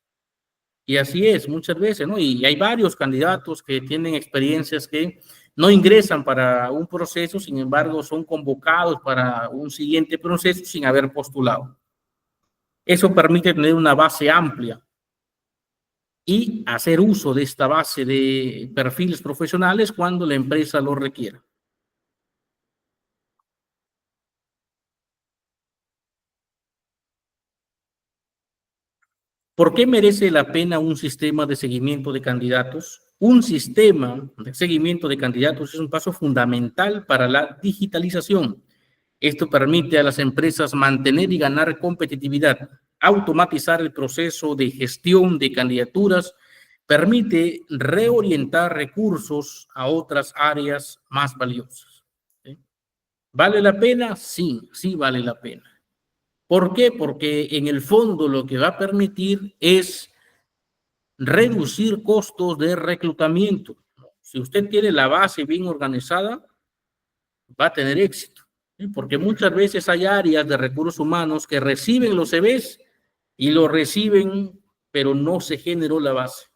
Y así es muchas veces, ¿no? Y hay varios candidatos que tienen experiencias que no ingresan para un proceso, sin embargo, son convocados para un siguiente proceso sin haber postulado. Eso permite tener una base amplia y hacer uso de esta base de perfiles profesionales cuando la empresa lo requiera. ¿Por qué merece la pena un sistema de seguimiento de candidatos? Un sistema de seguimiento de candidatos es un paso fundamental para la digitalización. Esto permite a las empresas mantener y ganar competitividad, automatizar el proceso de gestión de candidaturas, permite reorientar recursos a otras áreas más valiosas. ¿Sí? ¿Vale la pena? Sí, sí vale la pena. ¿Por qué? Porque en el fondo lo que va a permitir es reducir costos de reclutamiento. Si usted tiene la base bien organizada, va a tener éxito. ¿Sí? Porque muchas veces hay áreas de recursos humanos que reciben los CVs y lo reciben, pero no se generó la base.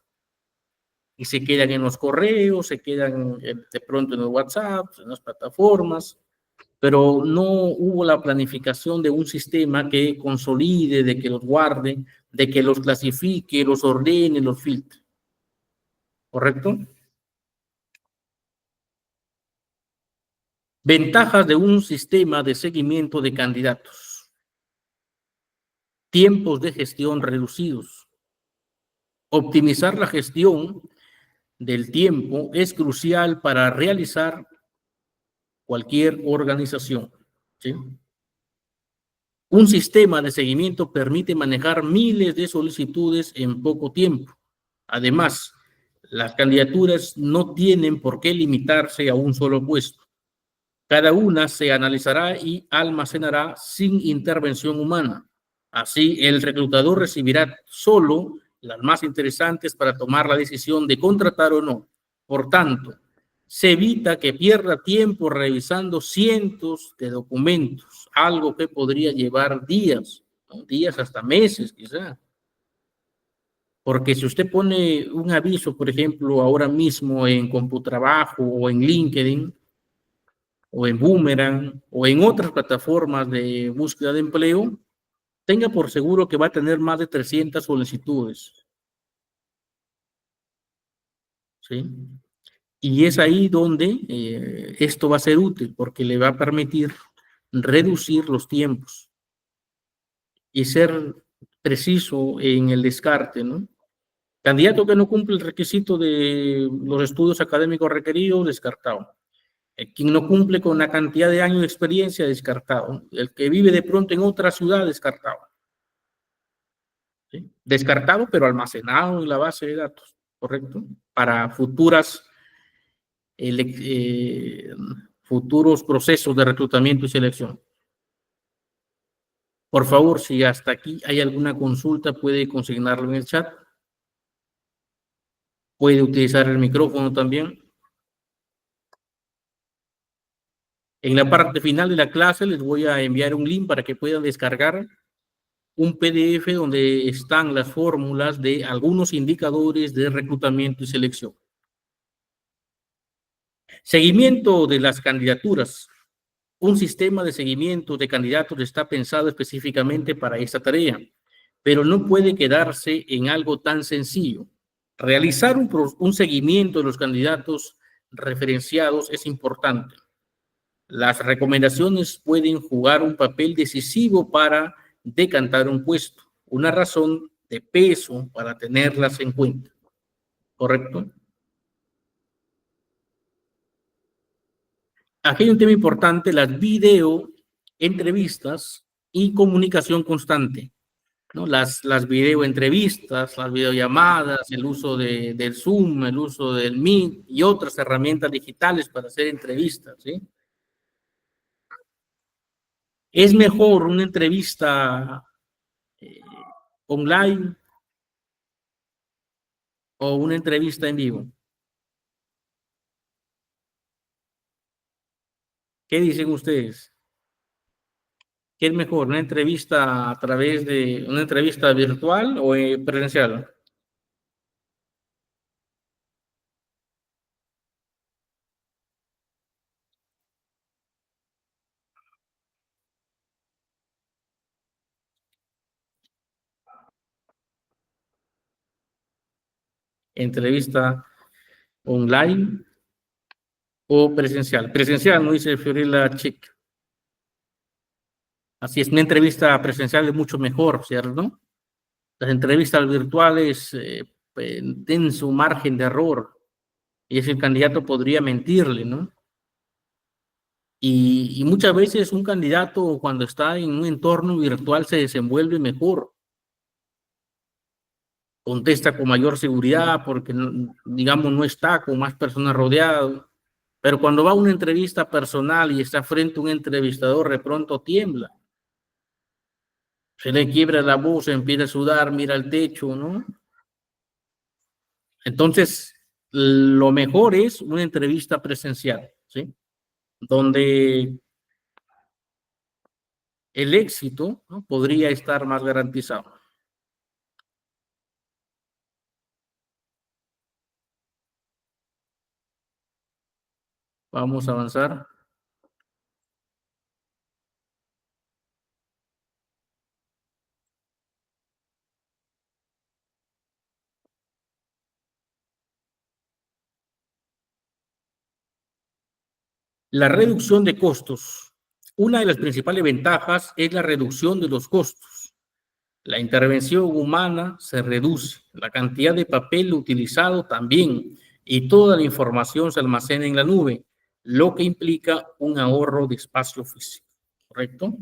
Y se quedan en los correos, se quedan de pronto en el WhatsApp, en las plataformas, pero no hubo la planificación de un sistema que consolide, de que los guarde, de que los clasifique, los ordene, los filtre. ¿Correcto? Ventajas de un sistema de seguimiento de candidatos. Tiempos de gestión reducidos. Optimizar la gestión del tiempo es crucial para realizar cualquier organización. ¿Sí? Un sistema de seguimiento permite manejar miles de solicitudes en poco tiempo. Además, las candidaturas no tienen por qué limitarse a un solo puesto. Cada una se analizará y almacenará sin intervención humana. Así, el reclutador recibirá solo las más interesantes para tomar la decisión de contratar o no. Por tanto, se evita que pierda tiempo revisando cientos de documentos, algo que podría llevar días, ¿no? Días hasta meses quizá. Porque si usted pone un aviso, por ejemplo, ahora mismo en Computrabajo o en LinkedIn o en Boomerang o en otras plataformas de búsqueda de empleo, tenga por seguro que va a tener más de 300 solicitudes. ¿Sí? Y es ahí donde esto va a ser útil porque le va a permitir reducir los tiempos y ser preciso en el descarte, ¿no? Candidato que no cumple el requisito de los estudios académicos requeridos, descartado. Quien no cumple con la cantidad de años de experiencia, descartado. El que vive de pronto en otra ciudad, descartado. ¿Sí? Descartado, pero almacenado en la base de datos, ¿correcto? Para futuros procesos de reclutamiento y selección. Por favor, si hasta aquí hay alguna consulta, puede consignarlo en el chat. Puede utilizar el micrófono también. En la parte final de la clase les voy a enviar un link para que puedan descargar un PDF donde están las fórmulas de algunos indicadores de reclutamiento y selección. Seguimiento de las candidaturas. Un sistema de seguimiento de candidatos está pensado específicamente para esta tarea, pero no puede quedarse en algo tan sencillo. Realizar un seguimiento de los candidatos referenciados es importante. las recomendaciones pueden jugar un papel decisivo para decantar un puesto, una razón de peso para tenerlas en cuenta, ¿correcto? Aquí hay un tema importante, las video entrevistas y comunicación constante, ¿no? Las videoentrevistas, las videollamadas, el uso del Zoom, el uso del Meet y otras herramientas digitales para hacer entrevistas, ¿sí? Es mejor una entrevista eh, online o una entrevista en vivo. ¿Qué dicen ustedes? ¿Qué es mejor, una entrevista a través de una entrevista virtual o presencial? Entrevista online o presencial. Presencial, no dice Fiorella Chic. Así es, una entrevista presencial es mucho mejor, ¿cierto? Las entrevistas virtuales tienen su margen de error y ese candidato podría mentirle, ¿no? Y muchas veces un candidato cuando está en un entorno virtual se desenvuelve mejor, contesta con mayor seguridad porque, digamos, no está con más personas rodeado, pero cuando va a una entrevista personal y está frente a un entrevistador, de pronto tiembla, se le quiebra la voz, empieza a sudar, mira al techo, ¿no? Entonces, lo mejor es una entrevista presencial, ¿sí? Donde el éxito, ¿no?, podría estar más garantizado. Vamos a avanzar. La reducción de costos. Una de las principales ventajas es la reducción de los costos. La intervención humana se reduce, la cantidad de papel utilizado también, y toda la información se almacena en la nube, lo que implica un ahorro de espacio físico, ¿correcto?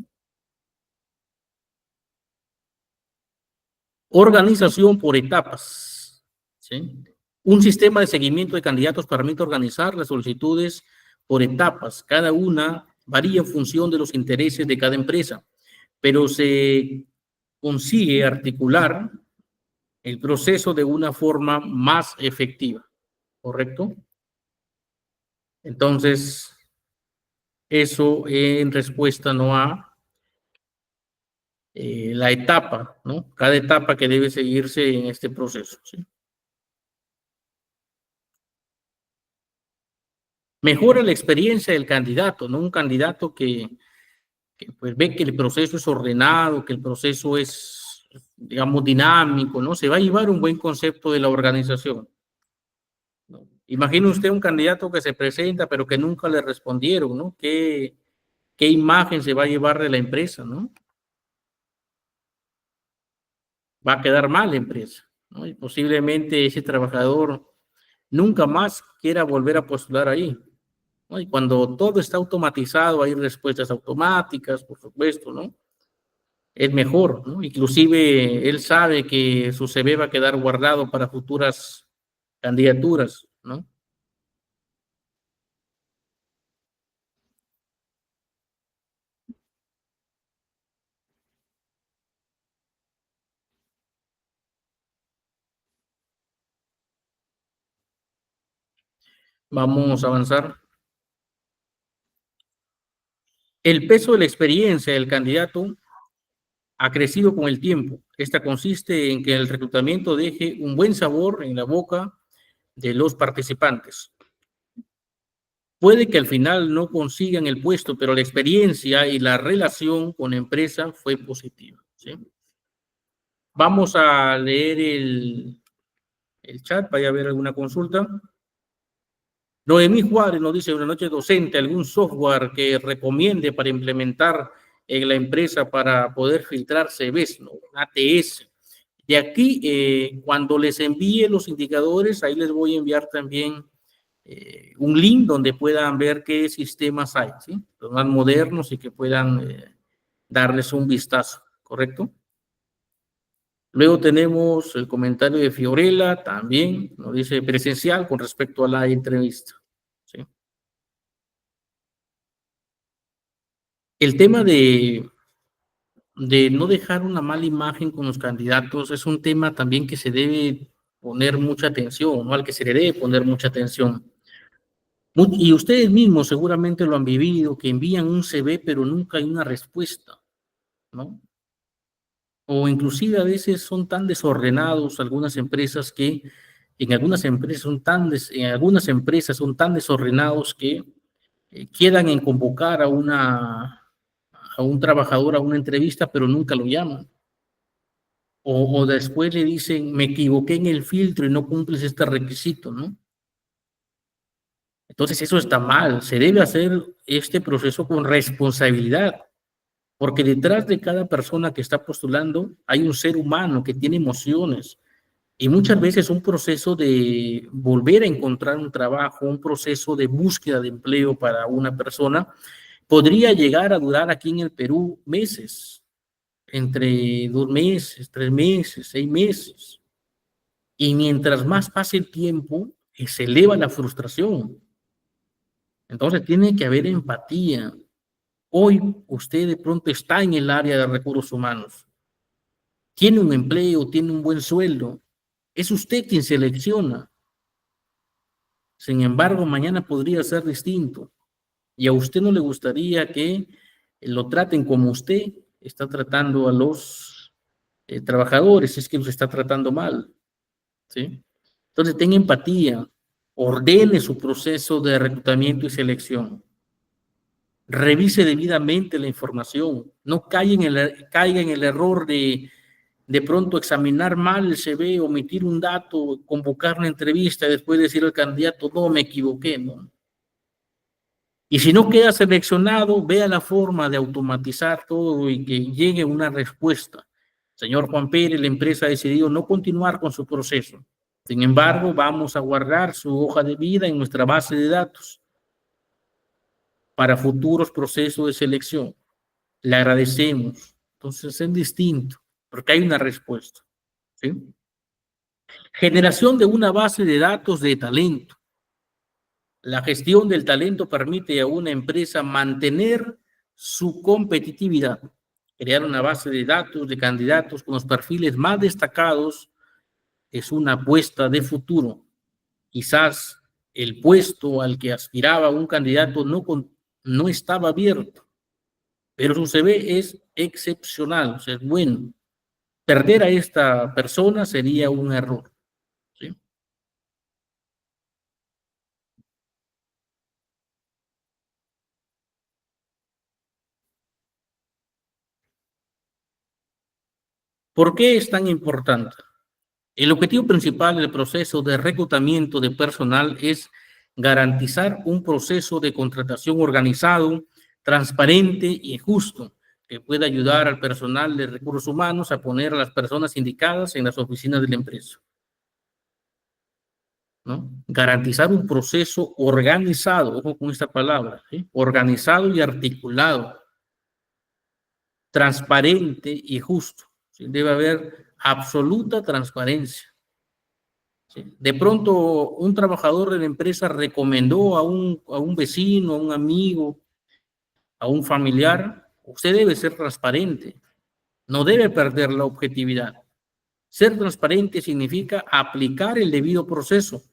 Organización por etapas, ¿sí? Un sistema de seguimiento de candidatos permite organizar las solicitudes por etapas. Cada una varía en función de los intereses de cada empresa, pero se consigue articular el proceso de una forma más efectiva, ¿correcto? Entonces, eso en respuesta no a la etapa, ¿no? Cada etapa que debe seguirse en este proceso, ¿sí? Mejora la experiencia del candidato, ¿no? Un candidato que pues ve que el proceso es ordenado, que el proceso es, digamos, dinámico, ¿no? Se va a llevar un buen concepto de la organización, ¿no? Imagine usted un candidato que se presenta, pero que nunca le respondieron, ¿no? ¿Qué imagen se va a llevar de la empresa, ¿no? Va a quedar mal la empresa, ¿no? Y posiblemente ese trabajador nunca más quiera volver a postular ahí, ¿no? Y cuando todo está automatizado, hay respuestas automáticas, por supuesto, ¿no? Es mejor, ¿no? Inclusive él sabe que su CV va a quedar guardado para futuras candidaturas, ¿no? Vamos a avanzar. El peso de la experiencia del candidato ha crecido con el tiempo. Esta consiste en que el reclutamiento deje un buen sabor en la boca de los participantes. Puede que al final no consigan el puesto, pero la experiencia y la relación con la empresa fue positiva, ¿sí? Vamos a leer el chat, vaya a haber alguna consulta. Noemí Juárez nos dice, una noche docente, algún software que recomiende para implementar en la empresa para poder filtrar CVs, ¿no? ATS. De aquí, cuando les envíe los indicadores, ahí les voy a enviar también un link donde puedan ver qué sistemas hay, ¿sí? Los más modernos y que puedan darles un vistazo, ¿correcto? Luego tenemos el comentario de Fiorella, también nos dice presencial con respecto a la entrevista, ¿sí? El tema de no dejar una mala imagen con los candidatos es un tema también que se debe poner mucha atención, ¿no? Al que se le debe poner mucha atención. Y ustedes mismos seguramente lo han vivido, que envían un CV pero nunca hay una respuesta, ¿no? O inclusive a veces son tan desordenados algunas empresas que en algunas empresas son tan desordenados que quedan en convocar a un trabajador a una entrevista pero nunca lo llaman. O después le dicen, me equivoqué en el filtro y no cumples este requisito, ¿no? Entonces eso está mal, se debe hacer este proceso con responsabilidad, porque detrás de cada persona que está postulando hay un ser humano que tiene emociones y muchas veces un proceso de volver a encontrar un trabajo, un proceso de búsqueda de empleo para una persona podría llegar a durar aquí en el Perú meses, entre 2 meses, 3 meses, 6 meses. Y mientras más pase el tiempo, se eleva la frustración. Entonces tiene que haber empatía. Hoy usted de pronto está en el área de recursos humanos, tiene un empleo, tiene un buen sueldo, es usted quien selecciona. Sin embargo, mañana podría ser distinto y a usted no le gustaría que lo traten como usted está tratando a los trabajadores, es que los está tratando mal, ¿sí? Entonces tenga empatía, ordene su proceso de reclutamiento y selección. Revise debidamente la información, no caiga en el error de pronto examinar mal el CV, omitir un dato, convocar una entrevista y después decir al candidato, no, me equivoqué, ¿no? Y si no queda seleccionado, vea la forma de automatizar todo y que llegue una respuesta. Señor Juan Pérez, la empresa ha decidido no continuar con su proceso. Sin embargo, vamos a guardar su hoja de vida en nuestra base de datos para futuros procesos de selección. Le agradecemos. Entonces es distinto, porque hay una respuesta, ¿sí? Generación de una base de datos de talento. La gestión del talento permite a una empresa mantener su competitividad, crear una base de datos de candidatos con los perfiles más destacados es una apuesta de futuro. Quizás el puesto al que aspiraba un candidato no estaba abierto, pero su CV es excepcional, o sea, es bueno. Perder a esta persona sería un error, ¿sí? ¿Por qué es tan importante? El objetivo principal del proceso de reclutamiento de personal es garantizar un proceso de contratación organizado, transparente y justo, que pueda ayudar al personal de recursos humanos a poner a las personas indicadas en las oficinas de la empresa, ¿no? Garantizar un proceso organizado, ojo con esta palabra, ¿sí? Organizado y articulado, transparente y justo, ¿sí? Debe haber absoluta transparencia. ¿Sí? De pronto, un trabajador de la empresa recomendó a un vecino, a un amigo, a un familiar. Usted debe ser transparente, no debe perder la objetividad. Ser transparente significa aplicar el debido proceso,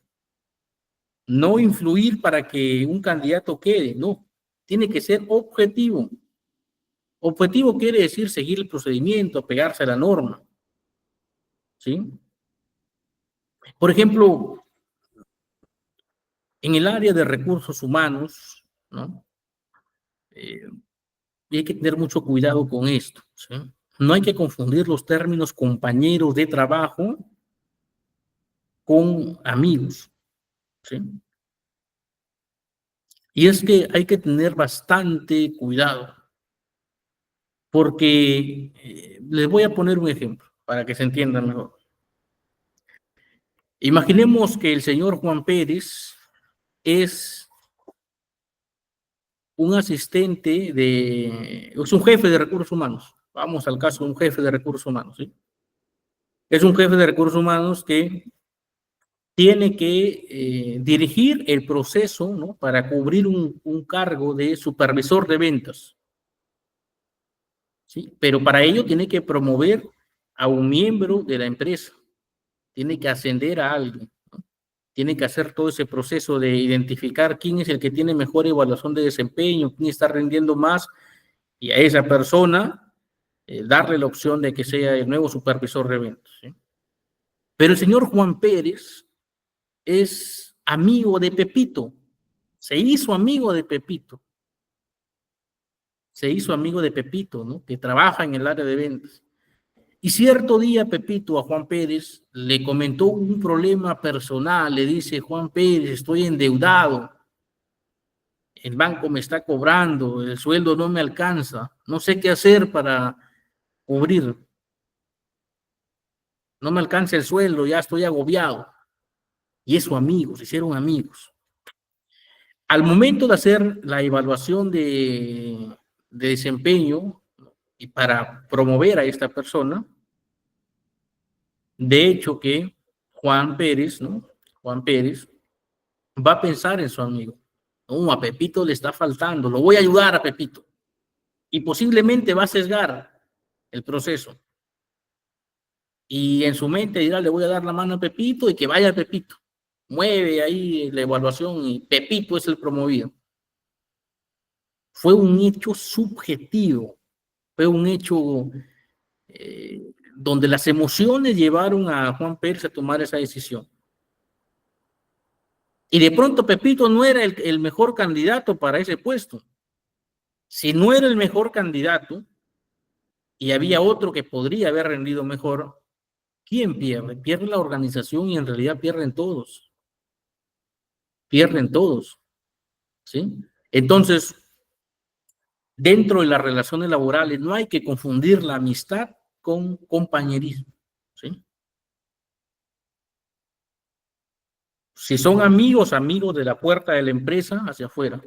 no influir para que un candidato quede, no. Tiene que ser objetivo. Objetivo quiere decir seguir el procedimiento, pegarse a la norma, ¿sí? Por ejemplo, en el área de recursos humanos, ¿no? Y hay que tener mucho cuidado con esto, ¿sí? No hay que confundir los términos compañeros de trabajo con amigos, ¿sí? Y es que hay que tener bastante cuidado, porque les voy a poner un ejemplo para que se entienda mejor. Imaginemos que el señor Juan Pérez es un asistente es un jefe de recursos humanos. Vamos al caso de un jefe de recursos humanos, ¿sí? Es un jefe de recursos humanos que tiene que dirigir el proceso, ¿no? Para cubrir un cargo de supervisor de ventas, ¿sí? Pero para ello tiene que promover a un miembro de la empresa, tiene que ascender a alguien, ¿no? Tiene que hacer todo ese proceso de identificar quién es el que tiene mejor evaluación de desempeño, quién está rindiendo más, y a esa persona darle la opción de que sea el nuevo supervisor de ventas, ¿sí? Pero el señor Juan Pérez es amigo de Pepito, se hizo amigo de Pepito, ¿no? Que trabaja en el área de ventas. Y cierto día Pepito a Juan Pérez le comentó un problema personal, le dice: Juan Pérez, estoy endeudado, el banco me está cobrando, el sueldo no me alcanza, no sé qué hacer para cubrir, no me alcanza el sueldo, ya estoy agobiado. Y es su amigo, se hicieron amigos. Al momento de hacer la evaluación de desempeño y para promover a esta persona, de hecho que Juan Pérez, ¿no? Juan Pérez va a pensar en su amigo. No, a Pepito le está faltando, lo voy a ayudar a Pepito. Y posiblemente va a sesgar el proceso. Y en su mente dirá: le voy a dar la mano a Pepito y que vaya Pepito. Mueve ahí la evaluación y Pepito es el promovido. Fue un hecho subjetivo, fue un hecho donde las emociones llevaron a Juan Pérez a tomar esa decisión. Y de pronto Pepito no era el mejor candidato para ese puesto. Si no era el mejor candidato y había otro que podría haber rendido mejor, ¿quién pierde? Pierde la organización y en realidad pierden todos, ¿sí? Entonces, dentro de las relaciones laborales no hay que confundir la amistad con compañerismo, ¿sí? Si son amigos, amigos de la puerta de la empresa hacia afuera,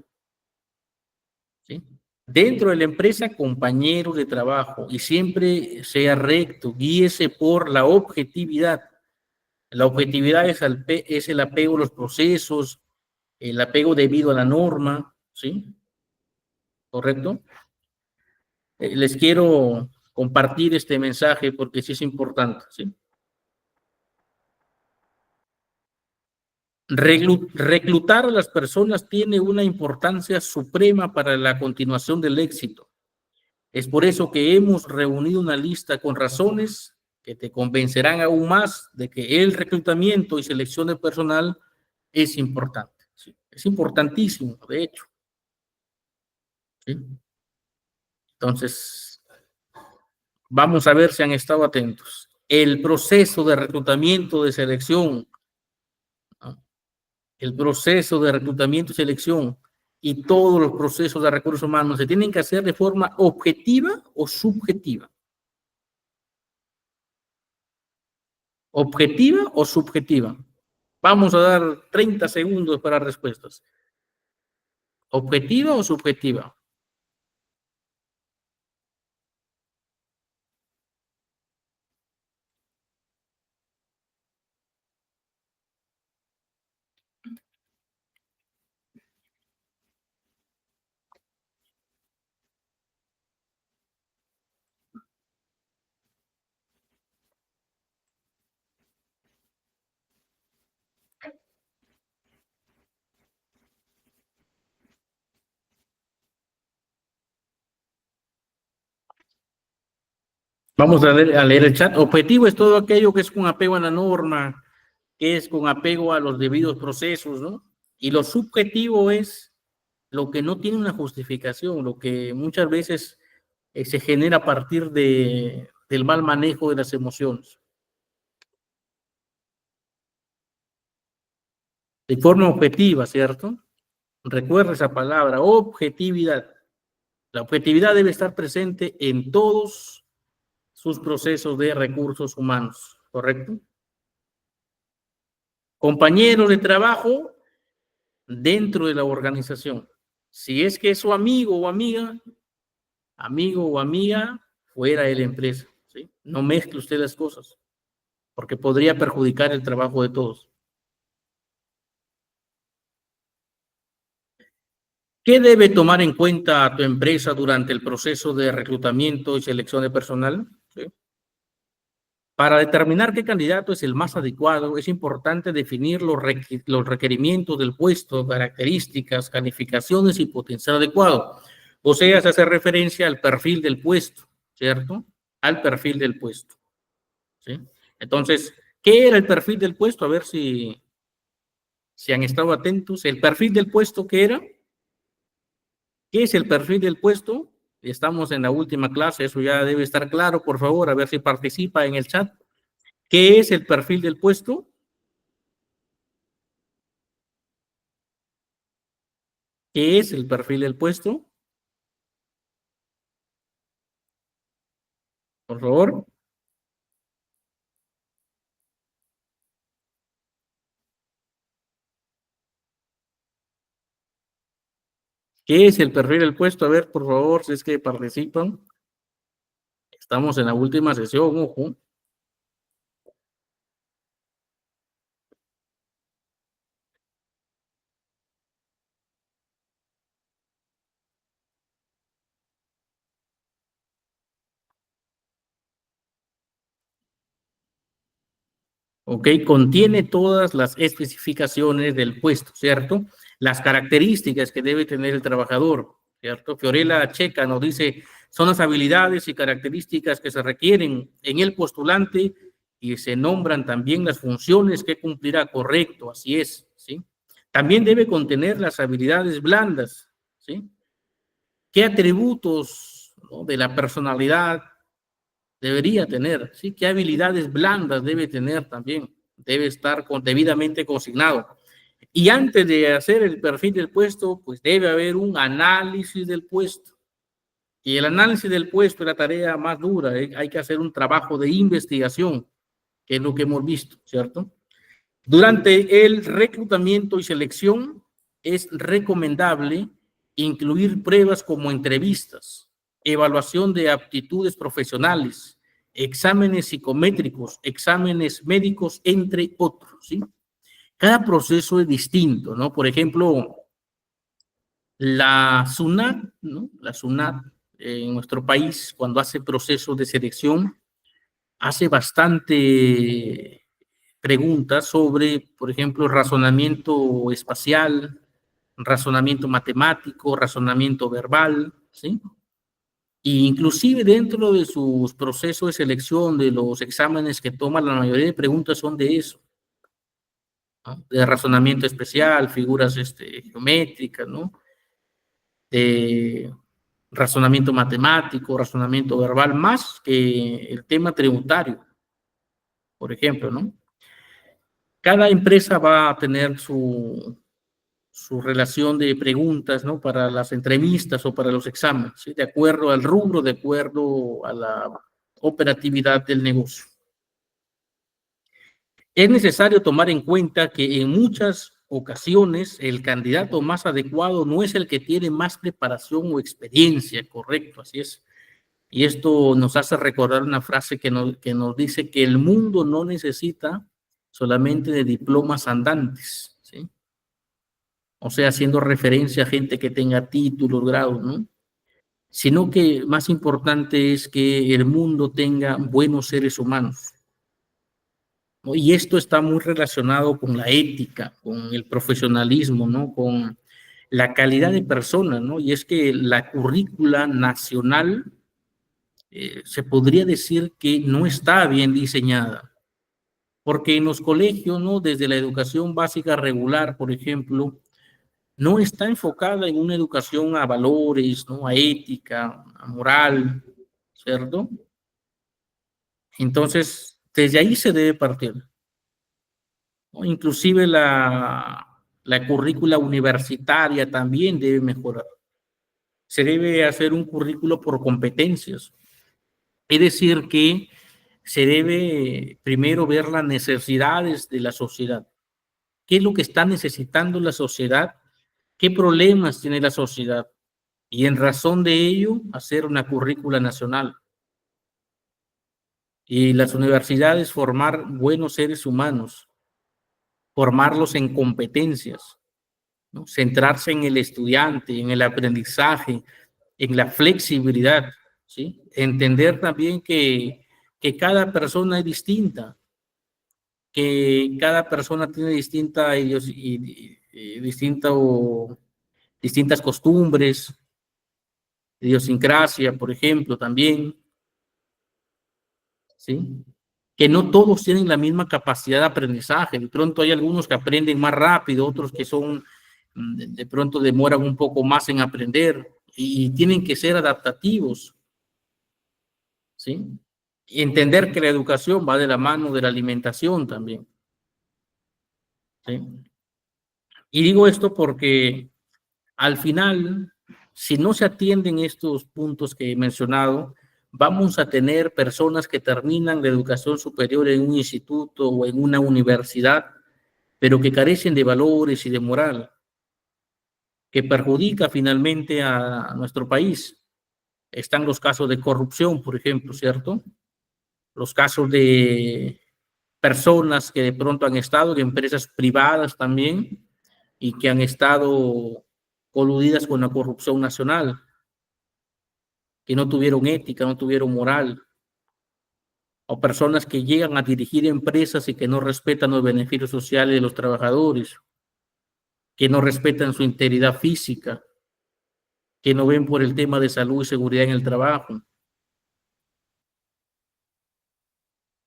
¿sí? Dentro de la empresa, compañeros de trabajo, y siempre sea recto, guíese por la objetividad. La objetividad es el apego a los procesos, el apego debido a la norma, ¿sí? ¿Correcto? Les quiero compartir este mensaje porque sí es importante, ¿sí? Reclutar a las personas tiene una importancia suprema para la continuación del éxito. Es por eso que hemos reunido una lista con razones que te convencerán aún más de que el reclutamiento y selección de personal es importante, ¿sí? Es importantísimo, de hecho, ¿sí? Entonces, vamos a ver si han estado atentos. El proceso de reclutamiento de selección, ¿no? El proceso de reclutamiento y selección y todos los procesos de recursos humanos se tienen que hacer de forma objetiva o subjetiva. ¿Objetiva o subjetiva? Vamos a dar 30 segundos para respuestas. ¿Objetiva o subjetiva? Vamos a leer el chat. Objetivo es todo aquello que es con apego a la norma, que es con apego a los debidos procesos, ¿no? Y lo subjetivo es lo que no tiene una justificación, lo que muchas veces se genera a partir del mal manejo de las emociones. De forma objetiva, ¿cierto? Recuerda esa palabra, objetividad. La objetividad debe estar presente en todos sus procesos de recursos humanos, ¿correcto? Compañeros de trabajo dentro de la organización. Si es que es su amigo o amiga, fuera de la empresa, ¿sí? No mezcle usted las cosas, porque podría perjudicar el trabajo de todos. ¿Qué debe tomar en cuenta tu empresa durante el proceso de reclutamiento y selección de personal? ¿Sí? Para determinar qué candidato es el más adecuado, es importante definir los requerimientos del puesto, características, calificaciones y potencial adecuado. O sea, se hace referencia al perfil del puesto, ¿cierto? Al perfil del puesto, ¿sí? Entonces, ¿qué era el perfil del puesto? A ver si han estado atentos. ¿El perfil del puesto qué era? ¿Qué es el perfil del puesto? Estamos en la última clase, eso ya debe estar claro, por favor, a ver si participa en el chat. ¿Qué es el perfil del puesto? ¿Qué es el perfil del puesto? Por favor. ¿Qué es el perfil del puesto? A ver, por favor, si es que participan. Estamos en la última sesión, ojo. ¿Ok? Contiene todas las especificaciones del puesto, ¿cierto? Las características que debe tener el trabajador, ¿cierto? Fiorella Checa nos dice, son las habilidades y características que se requieren en el postulante y se nombran también las funciones que cumplirá, correcto, así es, ¿sí? También debe contener las habilidades blandas, ¿sí? ¿Qué atributos, ¿no?, de la personalidad debería tener? ¿Sí? ¿Qué habilidades blandas debe tener también? Debe estar debidamente consignado. Y antes de hacer el perfil del puesto, pues debe haber un análisis del puesto. Y el análisis del puesto es la tarea más dura. Hay que hacer un trabajo de investigación, que es lo que hemos visto, ¿cierto? Durante el reclutamiento y selección es recomendable incluir pruebas como entrevistas, evaluación de aptitudes profesionales, exámenes psicométricos, exámenes médicos, entre otros, ¿sí? Cada proceso es distinto, ¿no? Por ejemplo, la SUNAT, ¿no? La SUNAT en nuestro país, cuando hace procesos de selección, hace bastante preguntas sobre, por ejemplo, razonamiento espacial, razonamiento matemático, razonamiento verbal, ¿sí? E inclusive dentro de sus procesos de selección, de los exámenes que toman, la mayoría de preguntas son de eso, ¿no? De razonamiento especial, figuras geométricas, ¿no? De razonamiento matemático, razonamiento verbal, más que el tema tributario, por ejemplo, ¿no? Cada empresa va a tener su relación de preguntas, ¿no? Para las entrevistas o para los exámenes, ¿sí? De acuerdo al rubro, de acuerdo a la operatividad del negocio. Es necesario tomar en cuenta que en muchas ocasiones el candidato más adecuado no es el que tiene más preparación o experiencia, correcto, así es. Y esto nos hace recordar una frase que nos dice que el mundo no necesita solamente de diplomas andantes, ¿sí? O sea, haciendo referencia a gente que tenga títulos, grados, ¿no? Sino que más importante es que el mundo tenga buenos seres humanos, ¿no? Y esto está muy relacionado con la ética, con el profesionalismo, ¿no? Con la calidad de persona, ¿no? Y es que la currícula nacional se podría decir que no está bien diseñada, porque en los colegios, ¿no? Desde la educación básica regular, por ejemplo, no está enfocada en una educación a valores, ¿no? A ética, a moral, ¿cierto? Entonces, desde ahí se debe partir, ¿no? Inclusive La currícula universitaria también debe mejorar. Se debe hacer un currículo por competencias. Es decir, que se debe primero ver las necesidades de la sociedad. ¿Qué es lo que está necesitando la sociedad? ¿Qué problemas tiene la sociedad? Y en razón de ello, hacer una currícula nacional. Y las universidades formar buenos seres humanos, formarlos en competencias, ¿no? Centrarse en el estudiante, en el aprendizaje, en la flexibilidad, ¿sí? Entender también que cada persona es distinta, que cada persona tiene distintas costumbres, idiosincrasia, por ejemplo, también, ¿sí? Que no todos tienen la misma capacidad de aprendizaje. De pronto hay algunos que aprenden más rápido, otros que son, de pronto demoran un poco más en aprender y tienen que ser adaptativos, ¿sí? Y entender que la educación va de la mano de la alimentación también, ¿sí? Y digo esto porque al final, si no se atienden estos puntos que he mencionado, vamos a tener personas que terminan la educación superior en un instituto o en una universidad, pero que carecen de valores y de moral, que perjudica finalmente a nuestro país. Están los casos de corrupción, por ejemplo, ¿cierto? Los casos de personas que de pronto han estado en empresas privadas también y que han estado coludidas con la corrupción nacional, que no tuvieron ética, no tuvieron moral, o personas que llegan a dirigir empresas y que no respetan los beneficios sociales de los trabajadores, que no respetan su integridad física, que no ven por el tema de salud y seguridad en el trabajo,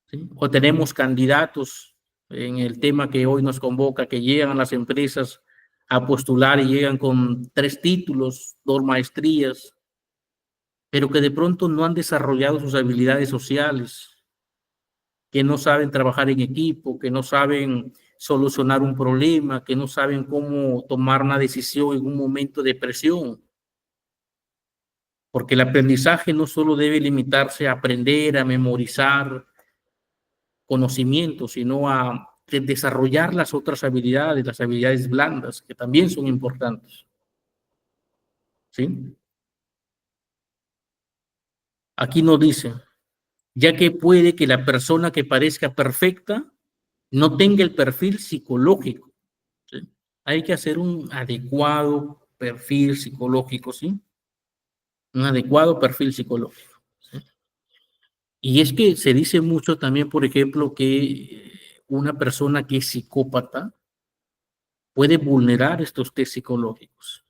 ¿sí? O tenemos candidatos en el tema que hoy nos convoca, que llegan a las empresas a postular y llegan con 3 títulos, 2 maestrías, pero que de pronto no han desarrollado sus habilidades sociales, que no saben trabajar en equipo, que no saben solucionar un problema, que no saben cómo tomar una decisión en un momento de presión. Porque el aprendizaje no solo debe limitarse a aprender, a memorizar conocimientos, sino a desarrollar las otras habilidades, las habilidades blandas, que también son importantes, ¿sí? Aquí nos dice, ya que puede que la persona que parezca perfecta no tenga el perfil psicológico, ¿sí? Hay que hacer un adecuado perfil psicológico, ¿sí? Un adecuado perfil psicológico, ¿sí? Y es que se dice mucho también, por ejemplo, que una persona que es psicópata puede vulnerar estos test psicológicos.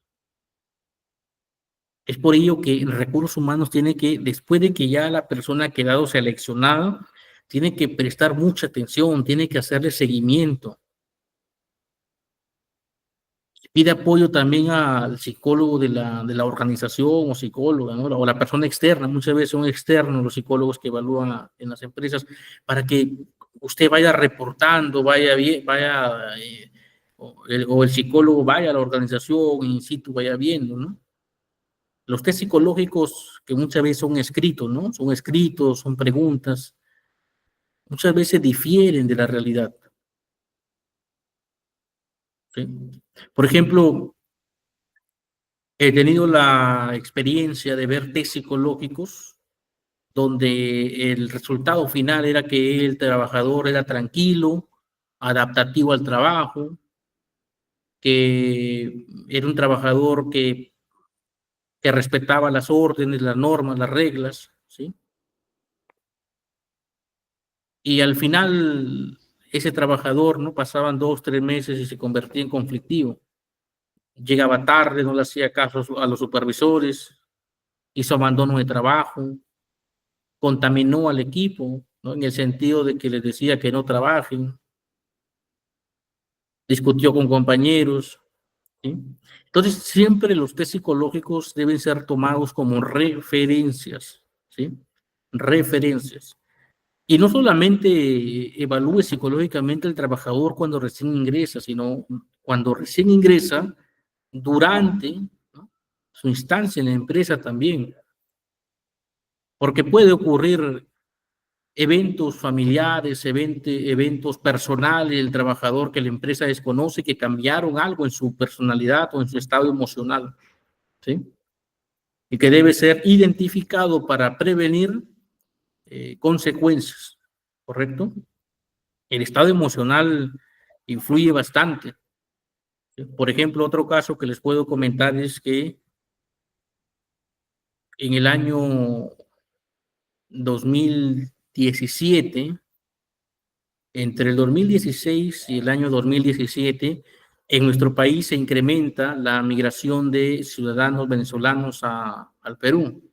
Es por ello que en recursos humanos tiene que, después de que ya la persona ha quedado seleccionada, tiene que prestar mucha atención, tiene que hacerle seguimiento. Pide apoyo también al psicólogo de la organización o psicóloga, ¿no? O la persona externa, muchas veces son externos los psicólogos que evalúan en las empresas, para que usted vaya reportando, vaya bien, vaya, o el psicólogo vaya a la organización, in situ, vaya viendo, ¿no? Los test psicológicos que muchas veces son escritos, ¿no? Son escritos, son preguntas, muchas veces difieren de la realidad, ¿sí? Por ejemplo, he tenido la experiencia de ver test psicológicos donde el resultado final era que el trabajador era tranquilo, adaptativo al trabajo, que era un trabajador que respetaba las órdenes, las normas, las reglas, ¿sí? Y al final ese trabajador, ¿no? Pasaban 2, 3 meses y se convertía en conflictivo. Llegaba tarde, no le hacía caso a los supervisores, hizo abandono de trabajo, contaminó al equipo, ¿no? En el sentido de que les decía que no trabajen, discutió con compañeros, ¿sí? Entonces, siempre los test psicológicos deben ser tomados como referencias, ¿sí? Referencias. Y no solamente evalúe psicológicamente el trabajador cuando recién ingresa, sino cuando recién ingresa, durante, ¿no?, su instancia en la empresa también, porque puede ocurrir eventos familiares, eventos personales del trabajador que la empresa desconoce, que cambiaron algo en su personalidad o en su estado emocional, ¿sí? Y que debe ser identificado para prevenir consecuencias, ¿correcto? El estado emocional influye bastante, ¿sí? Por ejemplo, otro caso que les puedo comentar es que en el año 2017, entre el 2016 y el año 2017, en nuestro país se incrementa la migración de ciudadanos venezolanos al Perú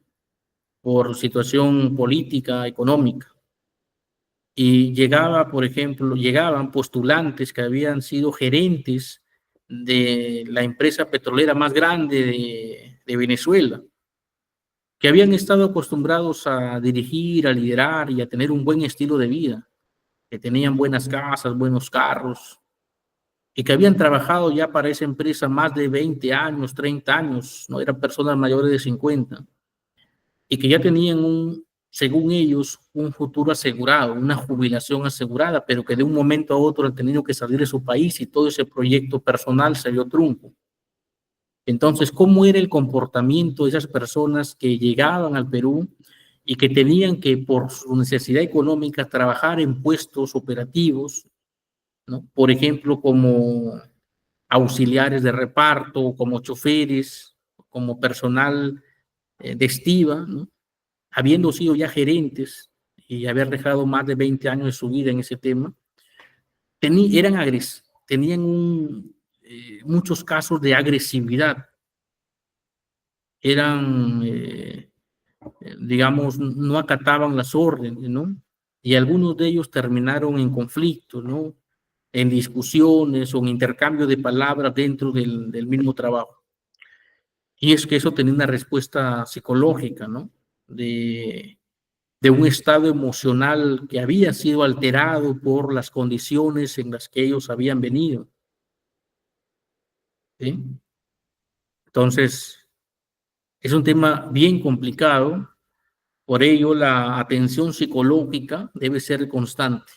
por situación política, económica. Y llegaba, por ejemplo, llegaban postulantes que habían sido gerentes de la empresa petrolera más grande de Venezuela, que habían estado acostumbrados a dirigir, a liderar y a tener un buen estilo de vida, que tenían buenas casas, buenos carros, y que habían trabajado ya para esa empresa más de 20 años, 30 años, no eran personas mayores de 50, y que ya tenían según ellos, un futuro asegurado, una jubilación asegurada, pero que de un momento a otro han tenido que salir de su país y todo ese proyecto personal se dio trunco. Entonces, ¿cómo era el comportamiento de esas personas que llegaban al Perú y que tenían que, por su necesidad económica, trabajar en puestos operativos, ¿no? Por ejemplo, como auxiliares de reparto, como choferes, como personal de estiva, ¿no?, habiendo sido ya gerentes y haber dejado más de 20 años de su vida en ese tema, tenían muchos casos de agresividad, eran, digamos, no acataban las órdenes, ¿no? Y algunos de ellos terminaron en conflictos, ¿no?, en discusiones o en intercambio de palabras dentro del mismo trabajo. Y es que eso tenía una respuesta psicológica, ¿no?, de un estado emocional que había sido alterado por las condiciones en las que ellos habían venido, ¿sí? Entonces, es un tema bien complicado, por ello la atención psicológica debe ser constante,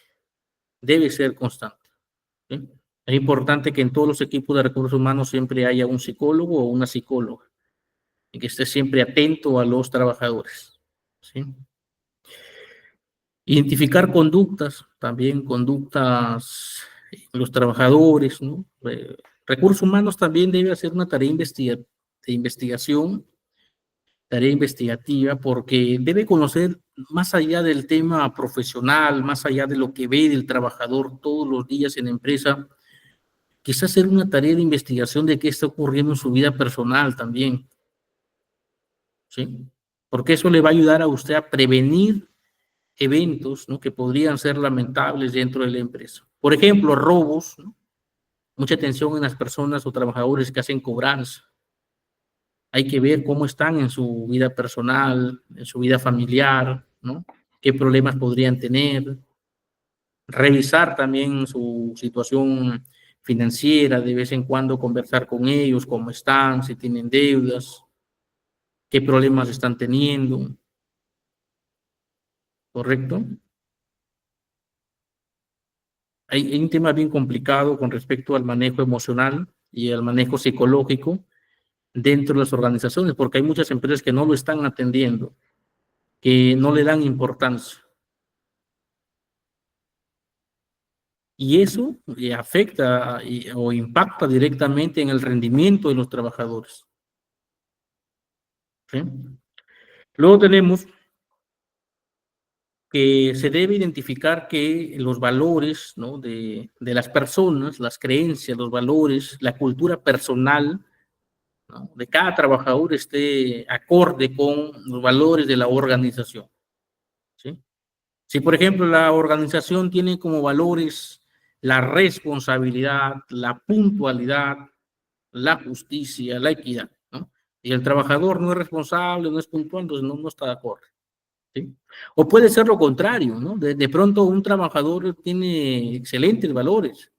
¿sí? Es importante que en todos los equipos de recursos humanos siempre haya un psicólogo o una psicóloga y que esté siempre atento a los trabajadores, ¿sí? Identificar conductas, también conductas en los trabajadores, ¿no? Recursos humanos también debe hacer una de investigación, tarea investigativa, porque debe conocer más allá del tema profesional, más allá de lo que ve del trabajador todos los días en la empresa, quizás hacer una tarea de investigación de qué está ocurriendo en su vida personal también, ¿sí? Porque eso le va a ayudar a usted a prevenir eventos, ¿no?, que podrían ser lamentables dentro de la empresa. Por ejemplo, robos, ¿no? Mucha atención en las personas o trabajadores que hacen cobranza. Hay que ver cómo están en su vida personal, en su vida familiar, ¿no? Qué problemas podrían tener. Revisar también su situación financiera, de vez en cuando conversar con ellos, cómo están, si tienen deudas, qué problemas están teniendo, ¿correcto? Hay un tema bien complicado con respecto al manejo emocional y al manejo psicológico dentro de las organizaciones, porque hay muchas empresas que no lo están atendiendo, que no le dan importancia. Y eso afecta o impacta directamente en el rendimiento de los trabajadores, ¿sí? Luego tenemos que se debe identificar que los valores, ¿no?, de las personas, las creencias, los valores, la cultura personal, ¿no?, de cada trabajador esté acorde con los valores de la organización, ¿sí? Si, por ejemplo, la organización tiene como valores la responsabilidad, la puntualidad, la justicia, la equidad, ¿no?, y el trabajador no es responsable, no es puntual, entonces no está de acuerdo. ¿sí? O puede ser lo contrario, ¿no? De pronto un trabajador tiene excelentes valores,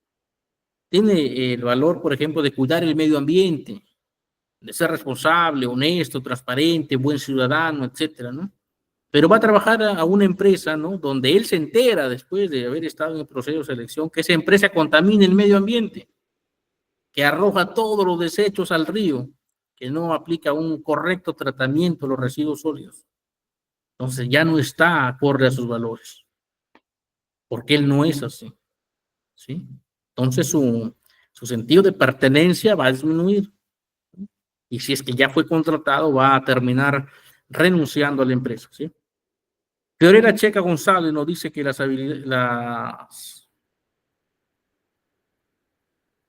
tiene el valor, por ejemplo, de cuidar el medio ambiente, de ser responsable, honesto, transparente, buen ciudadano, etcétera, ¿no? Pero va a trabajar a una empresa, ¿no? Donde él se entera, después de haber estado en el proceso de selección, que esa empresa contamina el medio ambiente, que arroja todos los desechos al río, que no aplica un correcto tratamiento a los residuos sólidos. Entonces ya no está acorde a sus valores, porque él no es así, ¿sí? Entonces su sentido de pertenencia va a disminuir. Y si es que ya fue contratado, va a terminar renunciando a la empresa, ¿sí? Fiorella Checa González nos dice que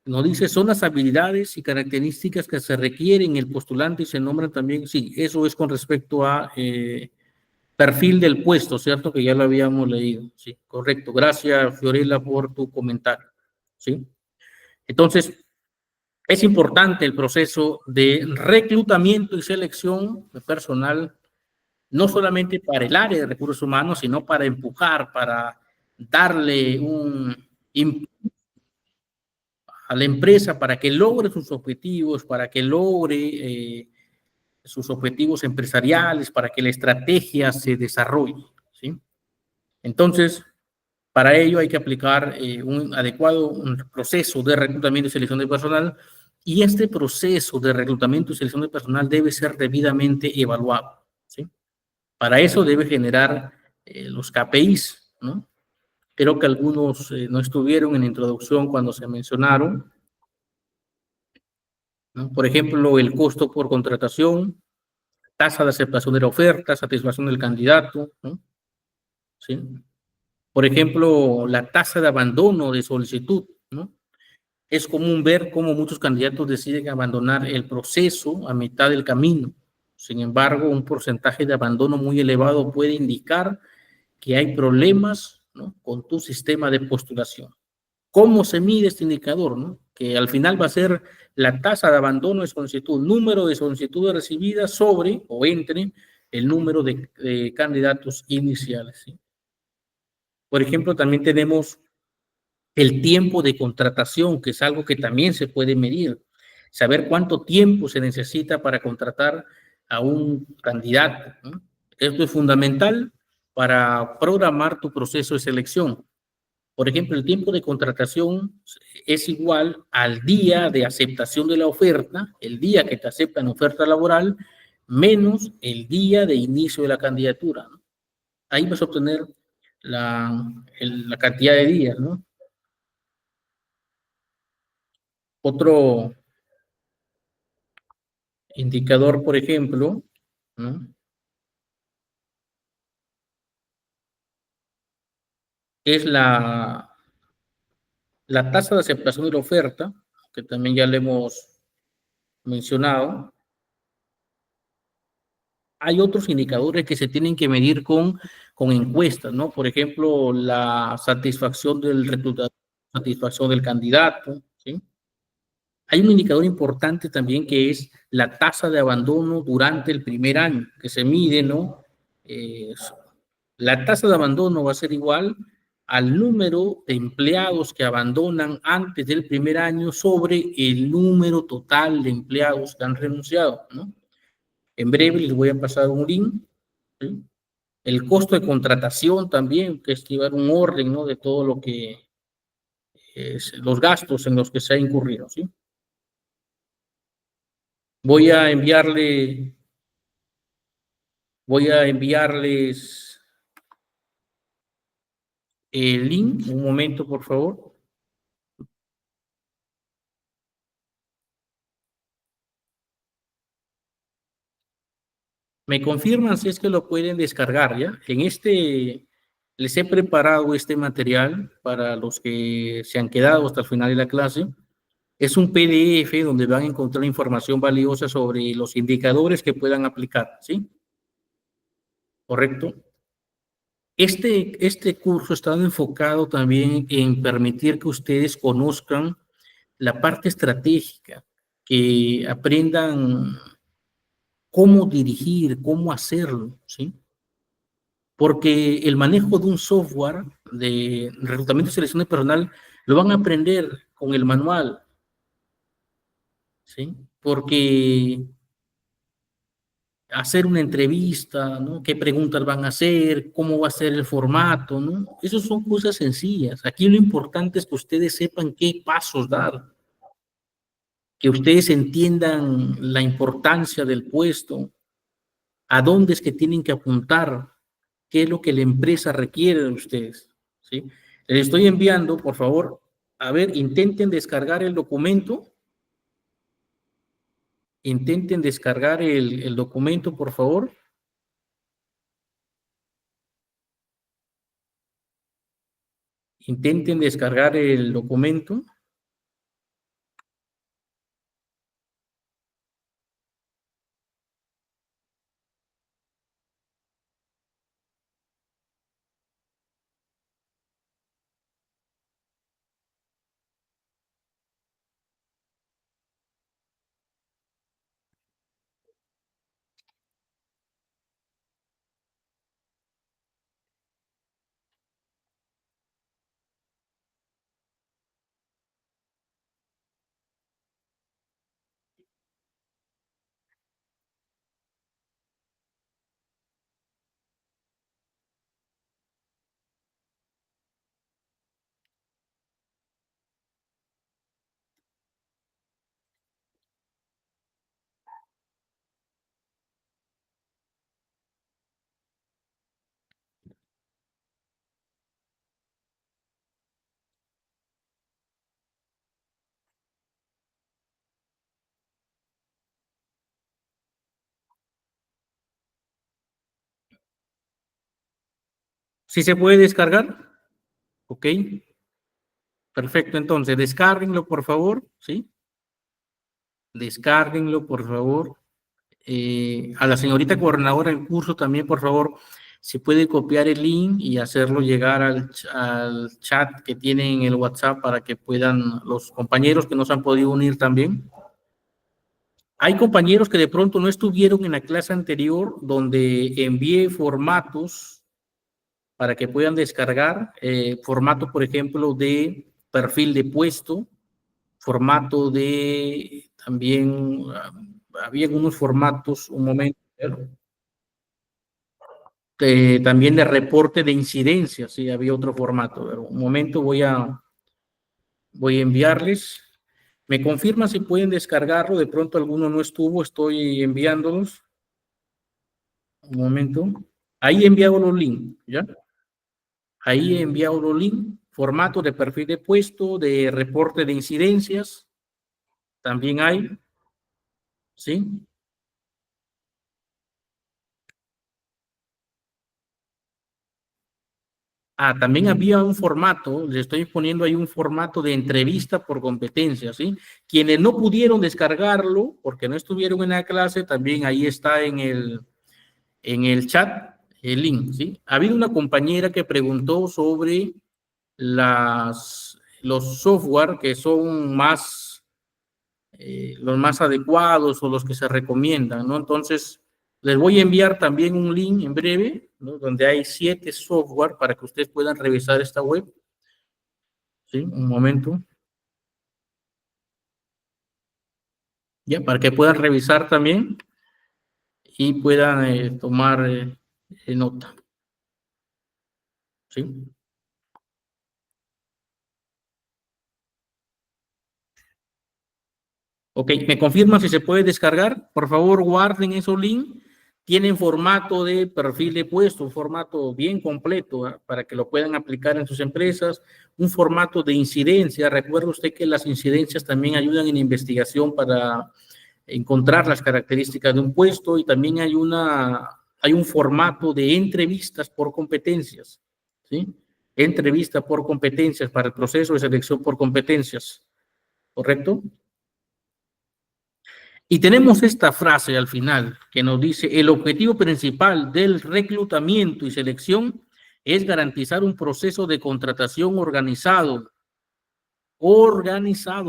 nos dice son las habilidades y características que se requieren en el postulante y se nombran también, sí, eso es con respecto a perfil del puesto, ¿cierto? Que ya lo habíamos leído, sí, correcto. Gracias, Fiorella, por tu comentario, ¿sí? Entonces, es importante el proceso de reclutamiento y selección de personal, no solamente para el área de recursos humanos, sino para empujar, para darle un a la empresa para que logre sus objetivos, para que logre sus objetivos empresariales, para que la estrategia se desarrolle, ¿sí? Entonces, para ello hay que aplicar un adecuado proceso de reclutamiento y selección de personal, y este proceso de reclutamiento y selección de personal debe ser debidamente evaluado, ¿sí? Para eso debe generar los KPIs, ¿no? Creo que algunos no estuvieron en la introducción cuando se mencionaron, ¿no? Por ejemplo, el costo por contratación, tasa de aceptación de la oferta, satisfacción del candidato, ¿no? ¿Sí? Por ejemplo, la tasa de abandono de solicitud, ¿no? Es común ver cómo muchos candidatos deciden abandonar el proceso a mitad del camino. Sin embargo, un porcentaje de abandono muy elevado puede indicar que hay problemas, ¿no?, con tu sistema de postulación. ¿Cómo se mide este indicador, no? Que al final va a ser la tasa de abandono de solicitud, número de solicitudes recibidas sobre o entre el número de candidatos iniciales, ¿sí? Por ejemplo, también tenemos el tiempo de contratación, que es algo que también se puede medir. Saber cuánto tiempo se necesita para contratar a un candidato, ¿no? Esto es fundamental para programar tu proceso de selección. Por ejemplo, el tiempo de contratación es igual al día de aceptación de la oferta, el día que te aceptan oferta laboral, menos el día de inicio de la candidatura, ¿no? Ahí vas a obtener la cantidad de días, ¿no? Otro indicador, por ejemplo, ¿no?, es la tasa de aceptación de la oferta, que también ya le hemos mencionado. Hay otros indicadores que se tienen que medir con encuestas, ¿no? Por ejemplo, la satisfacción del reclutador, satisfacción del candidato, ¿sí? Hay un indicador importante también que es la tasa de abandono durante el primer año, que se mide, ¿no? Eh, la tasa de abandono va a ser igual al número de empleados que abandonan antes del primer año sobre el número total de empleados que han renunciado, ¿no? En breve les voy a pasar un link, ¿sí? El costo de contratación también, que es llevar un orden, ¿no?, de todo lo que es los gastos en los que se ha incurrido, ¿sí? Voy a enviarle, voy a enviarles el link, un momento, por favor. Me confirman si es que lo pueden descargar, ¿ya? Les he preparado este material para los que se han quedado hasta el final de la clase. Es un PDF donde van a encontrar información valiosa sobre los indicadores que puedan aplicar, ¿sí? ¿Correcto? Este curso está enfocado también en permitir que ustedes conozcan la parte estratégica, que aprendan cómo dirigir, cómo hacerlo, ¿sí? porque el manejo de un software de reclutamiento y selección de personal lo van a aprender con el manual, ¿sí? Porque hacer una entrevista, ¿no? ¿Qué preguntas van a hacer? ¿Cómo va a ser el formato? ¿No? Esas son cosas sencillas. Aquí lo importante es que ustedes sepan qué pasos dar, que ustedes entiendan la importancia del puesto, a dónde es que tienen que apuntar, qué es lo que la empresa requiere de ustedes, ¿sí? Les estoy enviando, por favor, a ver, intenten descargar el documento, por favor. Intenten descargar el documento. ¿Sí se puede descargar? Ok, perfecto. Entonces, descárguenlo, por favor, ¿sí? Descárguenlo, por favor. A la señorita coordinadora del curso también, por favor, si puede copiar el link y hacerlo llegar al chat que tienen en el WhatsApp para que puedan los compañeros que nos han podido unir también. Hay compañeros que de pronto no estuvieron en la clase anterior donde envié formatos para que puedan descargar, formato, por ejemplo, de perfil de puesto, formato de también, había algunos formatos, un momento, también de reporte de incidencia, sí, había otro formato, pero un momento voy a enviarles. Me confirma si pueden descargarlo, de pronto alguno no estuvo, estoy enviándolos. Un momento. Ahí he enviado los links, ¿ya? Ahí he enviado los links, formato de perfil de puesto, de reporte de incidencias, también hay, ¿sí? También había un formato, le estoy poniendo ahí un formato de entrevista por competencia, ¿sí? Quienes no pudieron descargarlo porque no estuvieron en la clase, también ahí está en el chat el link, ¿sí? Ha habido una compañera que preguntó sobre los software que son más, los más adecuados o los que se recomiendan, ¿no? Entonces, les voy a enviar también un link en breve, ¿no? Donde hay 7 software para que ustedes puedan revisar esta web. ¿Sí? Un momento. Ya, para que puedan revisar también y puedan tomar nota. ¿Sí? Ok, ¿me confirman si se puede descargar? Por favor, guarden esos links. Tienen formato de perfil de puesto, un formato bien completo, ¿eh? Para que lo puedan aplicar en sus empresas. Un formato de incidencia. Recuerde usted que las incidencias también ayudan en investigación para encontrar las características de un puesto y también hay un formato de entrevistas por competencias, ¿sí? Entrevista por competencias para el proceso de selección por competencias, ¿correcto? Y tenemos esta frase al final que nos dice, el objetivo principal del reclutamiento y selección es garantizar un proceso de contratación organizado,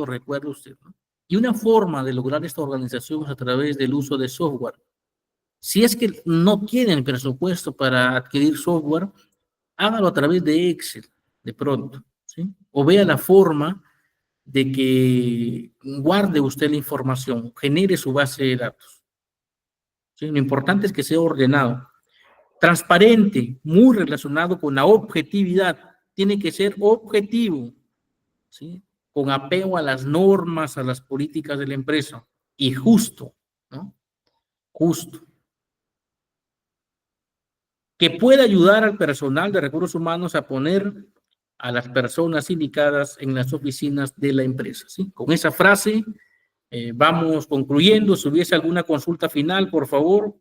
recuerde usted, ¿no? Y una forma de lograr esta organización es a través del uso de software. Si es que no tienen presupuesto para adquirir software, hágalo a través de Excel, de pronto, ¿sí? O vea la forma de que guarde usted la información, genere su base de datos, ¿sí? Lo importante es que sea ordenado, transparente, muy relacionado con la objetividad. Tiene que ser objetivo, ¿sí? Con apego a las normas, a las políticas de la empresa y justo, ¿no? Justo. Que pueda ayudar al personal de recursos humanos a poner a las personas indicadas en las oficinas de la empresa, ¿sí? Con esa frase vamos concluyendo. Si hubiese alguna consulta final, por favor,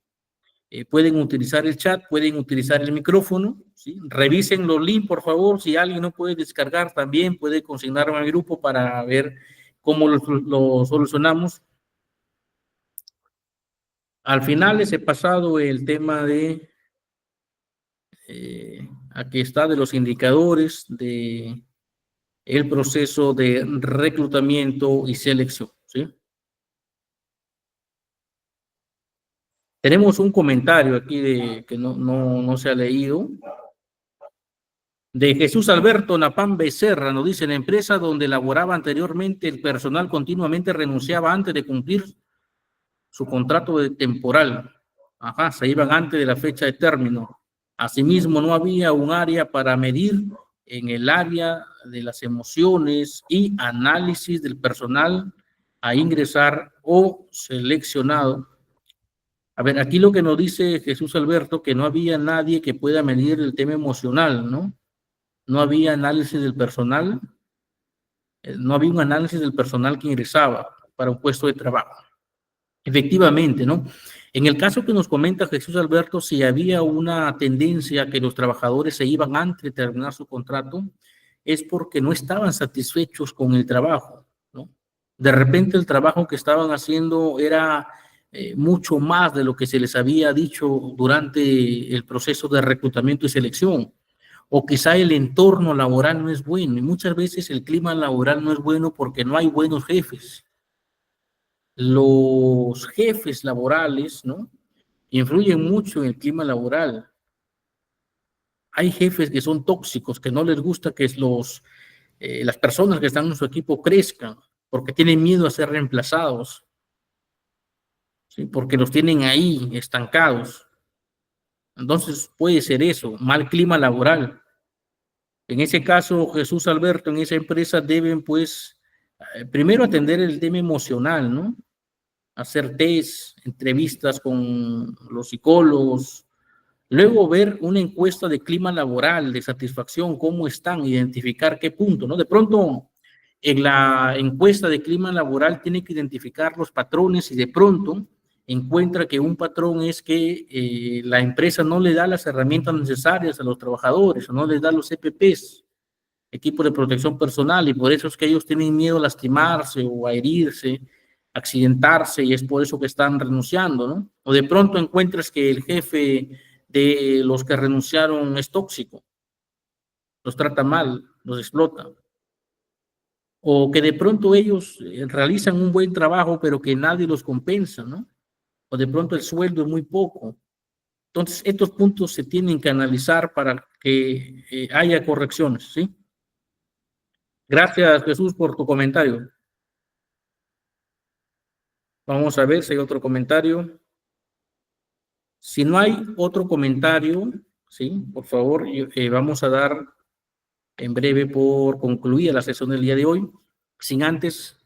pueden utilizar el chat, pueden utilizar el micrófono, ¿sí? Revisen los links, por favor. Si alguien no puede descargar, también puede consignarme al grupo para ver cómo lo solucionamos. Al final les he pasado el tema de, aquí está, de los indicadores de el proceso de reclutamiento y selección, ¿sí? Tenemos un comentario aquí de, que no se ha leído, de Jesús Alberto Napán Becerra. Nos dice: en la empresa donde laboraba anteriormente, el personal continuamente renunciaba antes de cumplir su contrato de temporal. Ajá, se iban antes de la fecha de término. Asimismo, no había un área para medir en el área de las emociones y análisis del personal a ingresar o seleccionado. A ver, aquí lo que nos dice Jesús Alberto, que no había nadie que pueda medir el tema emocional, ¿no? No había análisis del personal, no había un análisis del personal que ingresaba para un puesto de trabajo. Efectivamente, ¿no? En el caso que nos comenta Jesús Alberto, si había una tendencia a que los trabajadores se iban antes de terminar su contrato, es porque no estaban satisfechos con el trabajo, ¿no? De repente el trabajo que estaban haciendo era mucho más de lo que se les había dicho durante el proceso de reclutamiento y selección, o quizá el entorno laboral no es bueno, y muchas veces el clima laboral no es bueno porque no hay buenos jefes. Los jefes laborales, ¿no?, influyen mucho en el clima laboral. Hay jefes que son tóxicos, que no les gusta que las personas que están en su equipo crezcan, porque tienen miedo a ser reemplazados, ¿sí? Porque los tienen ahí estancados. Entonces puede ser eso, mal clima laboral. En ese caso, Jesús Alberto, en esa empresa deben, pues, primero atender el tema emocional, ¿no? Hacer test, entrevistas con los psicólogos, luego ver una encuesta de clima laboral, de satisfacción, cómo están, identificar qué punto, ¿no? De pronto, en la encuesta de clima laboral tiene que identificar los patrones y de pronto encuentra que un patrón es que la empresa no le da las herramientas necesarias a los trabajadores, o no les da los EPPs, equipos de protección personal, y por eso es que ellos tienen miedo a lastimarse o a herirse, accidentarse, y es por eso que están renunciando, ¿no? O de pronto encuentras que el jefe de los que renunciaron es tóxico, los trata mal, los explota. O que de pronto ellos realizan un buen trabajo, pero que nadie los compensa, ¿no? O de pronto el sueldo es muy poco. Entonces, estos puntos se tienen que analizar para que haya correcciones, ¿sí? Gracias, Jesús, por tu comentario. Vamos a ver si hay otro comentario. Si no hay otro comentario, ¿sí? Por favor, vamos a dar en breve por concluida la sesión del día de hoy, sin antes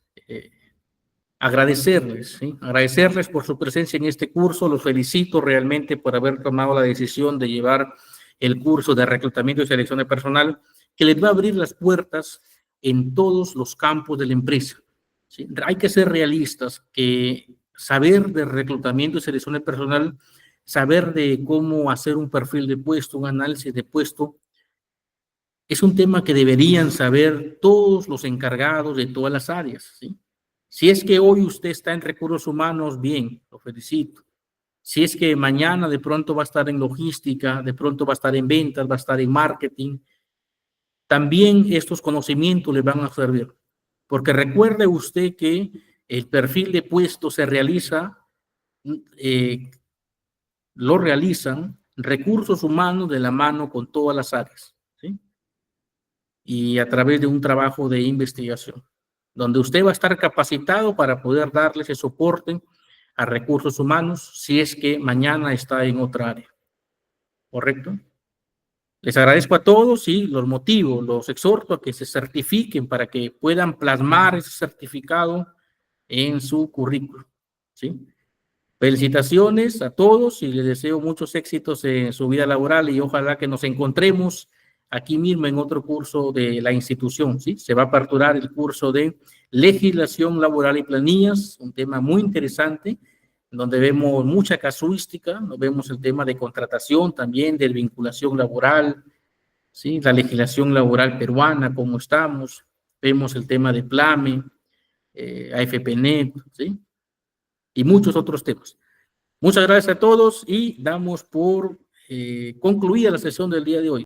agradecerles, ¿sí? Agradecerles por su presencia en este curso. Los felicito realmente por haber tomado la decisión de llevar el curso de reclutamiento y selección de personal, que les va a abrir las puertas en todos los campos de la empresa, ¿sí? Hay que ser realistas, que saber de reclutamiento y selección de personal, saber de cómo hacer un perfil de puesto, un análisis de puesto, es un tema que deberían saber todos los encargados de todas las áreas, ¿sí? Si es que hoy usted está en recursos humanos, bien, lo felicito. Si es que mañana de pronto va a estar en logística, de pronto va a estar en ventas, va a estar en marketing, también estos conocimientos le van a servir. Porque recuerde usted que el perfil de puesto se realiza lo realizan recursos humanos de la mano con todas las áreas, ¿sí? Y a través de un trabajo de investigación, donde usted va a estar capacitado para poder darle ese soporte a recursos humanos si es que mañana está en otra área, ¿correcto? Les agradezco a todos y los motivo, los exhorto a que se certifiquen para que puedan plasmar ese certificado en su currículum, ¿sí? Felicitaciones a todos y les deseo muchos éxitos en su vida laboral y ojalá que nos encontremos aquí mismo en otro curso de la institución, ¿sí? Se va a aperturar el curso de legislación laboral y planillas, un tema muy interesante, donde vemos mucha casuística, nos vemos el tema de contratación también, de vinculación laboral, ¿sí? La legislación laboral peruana, cómo estamos, vemos el tema de PLAME, AFPNet, ¿sí? Y muchos otros temas. Muchas gracias a todos y damos por concluida la sesión del día de hoy.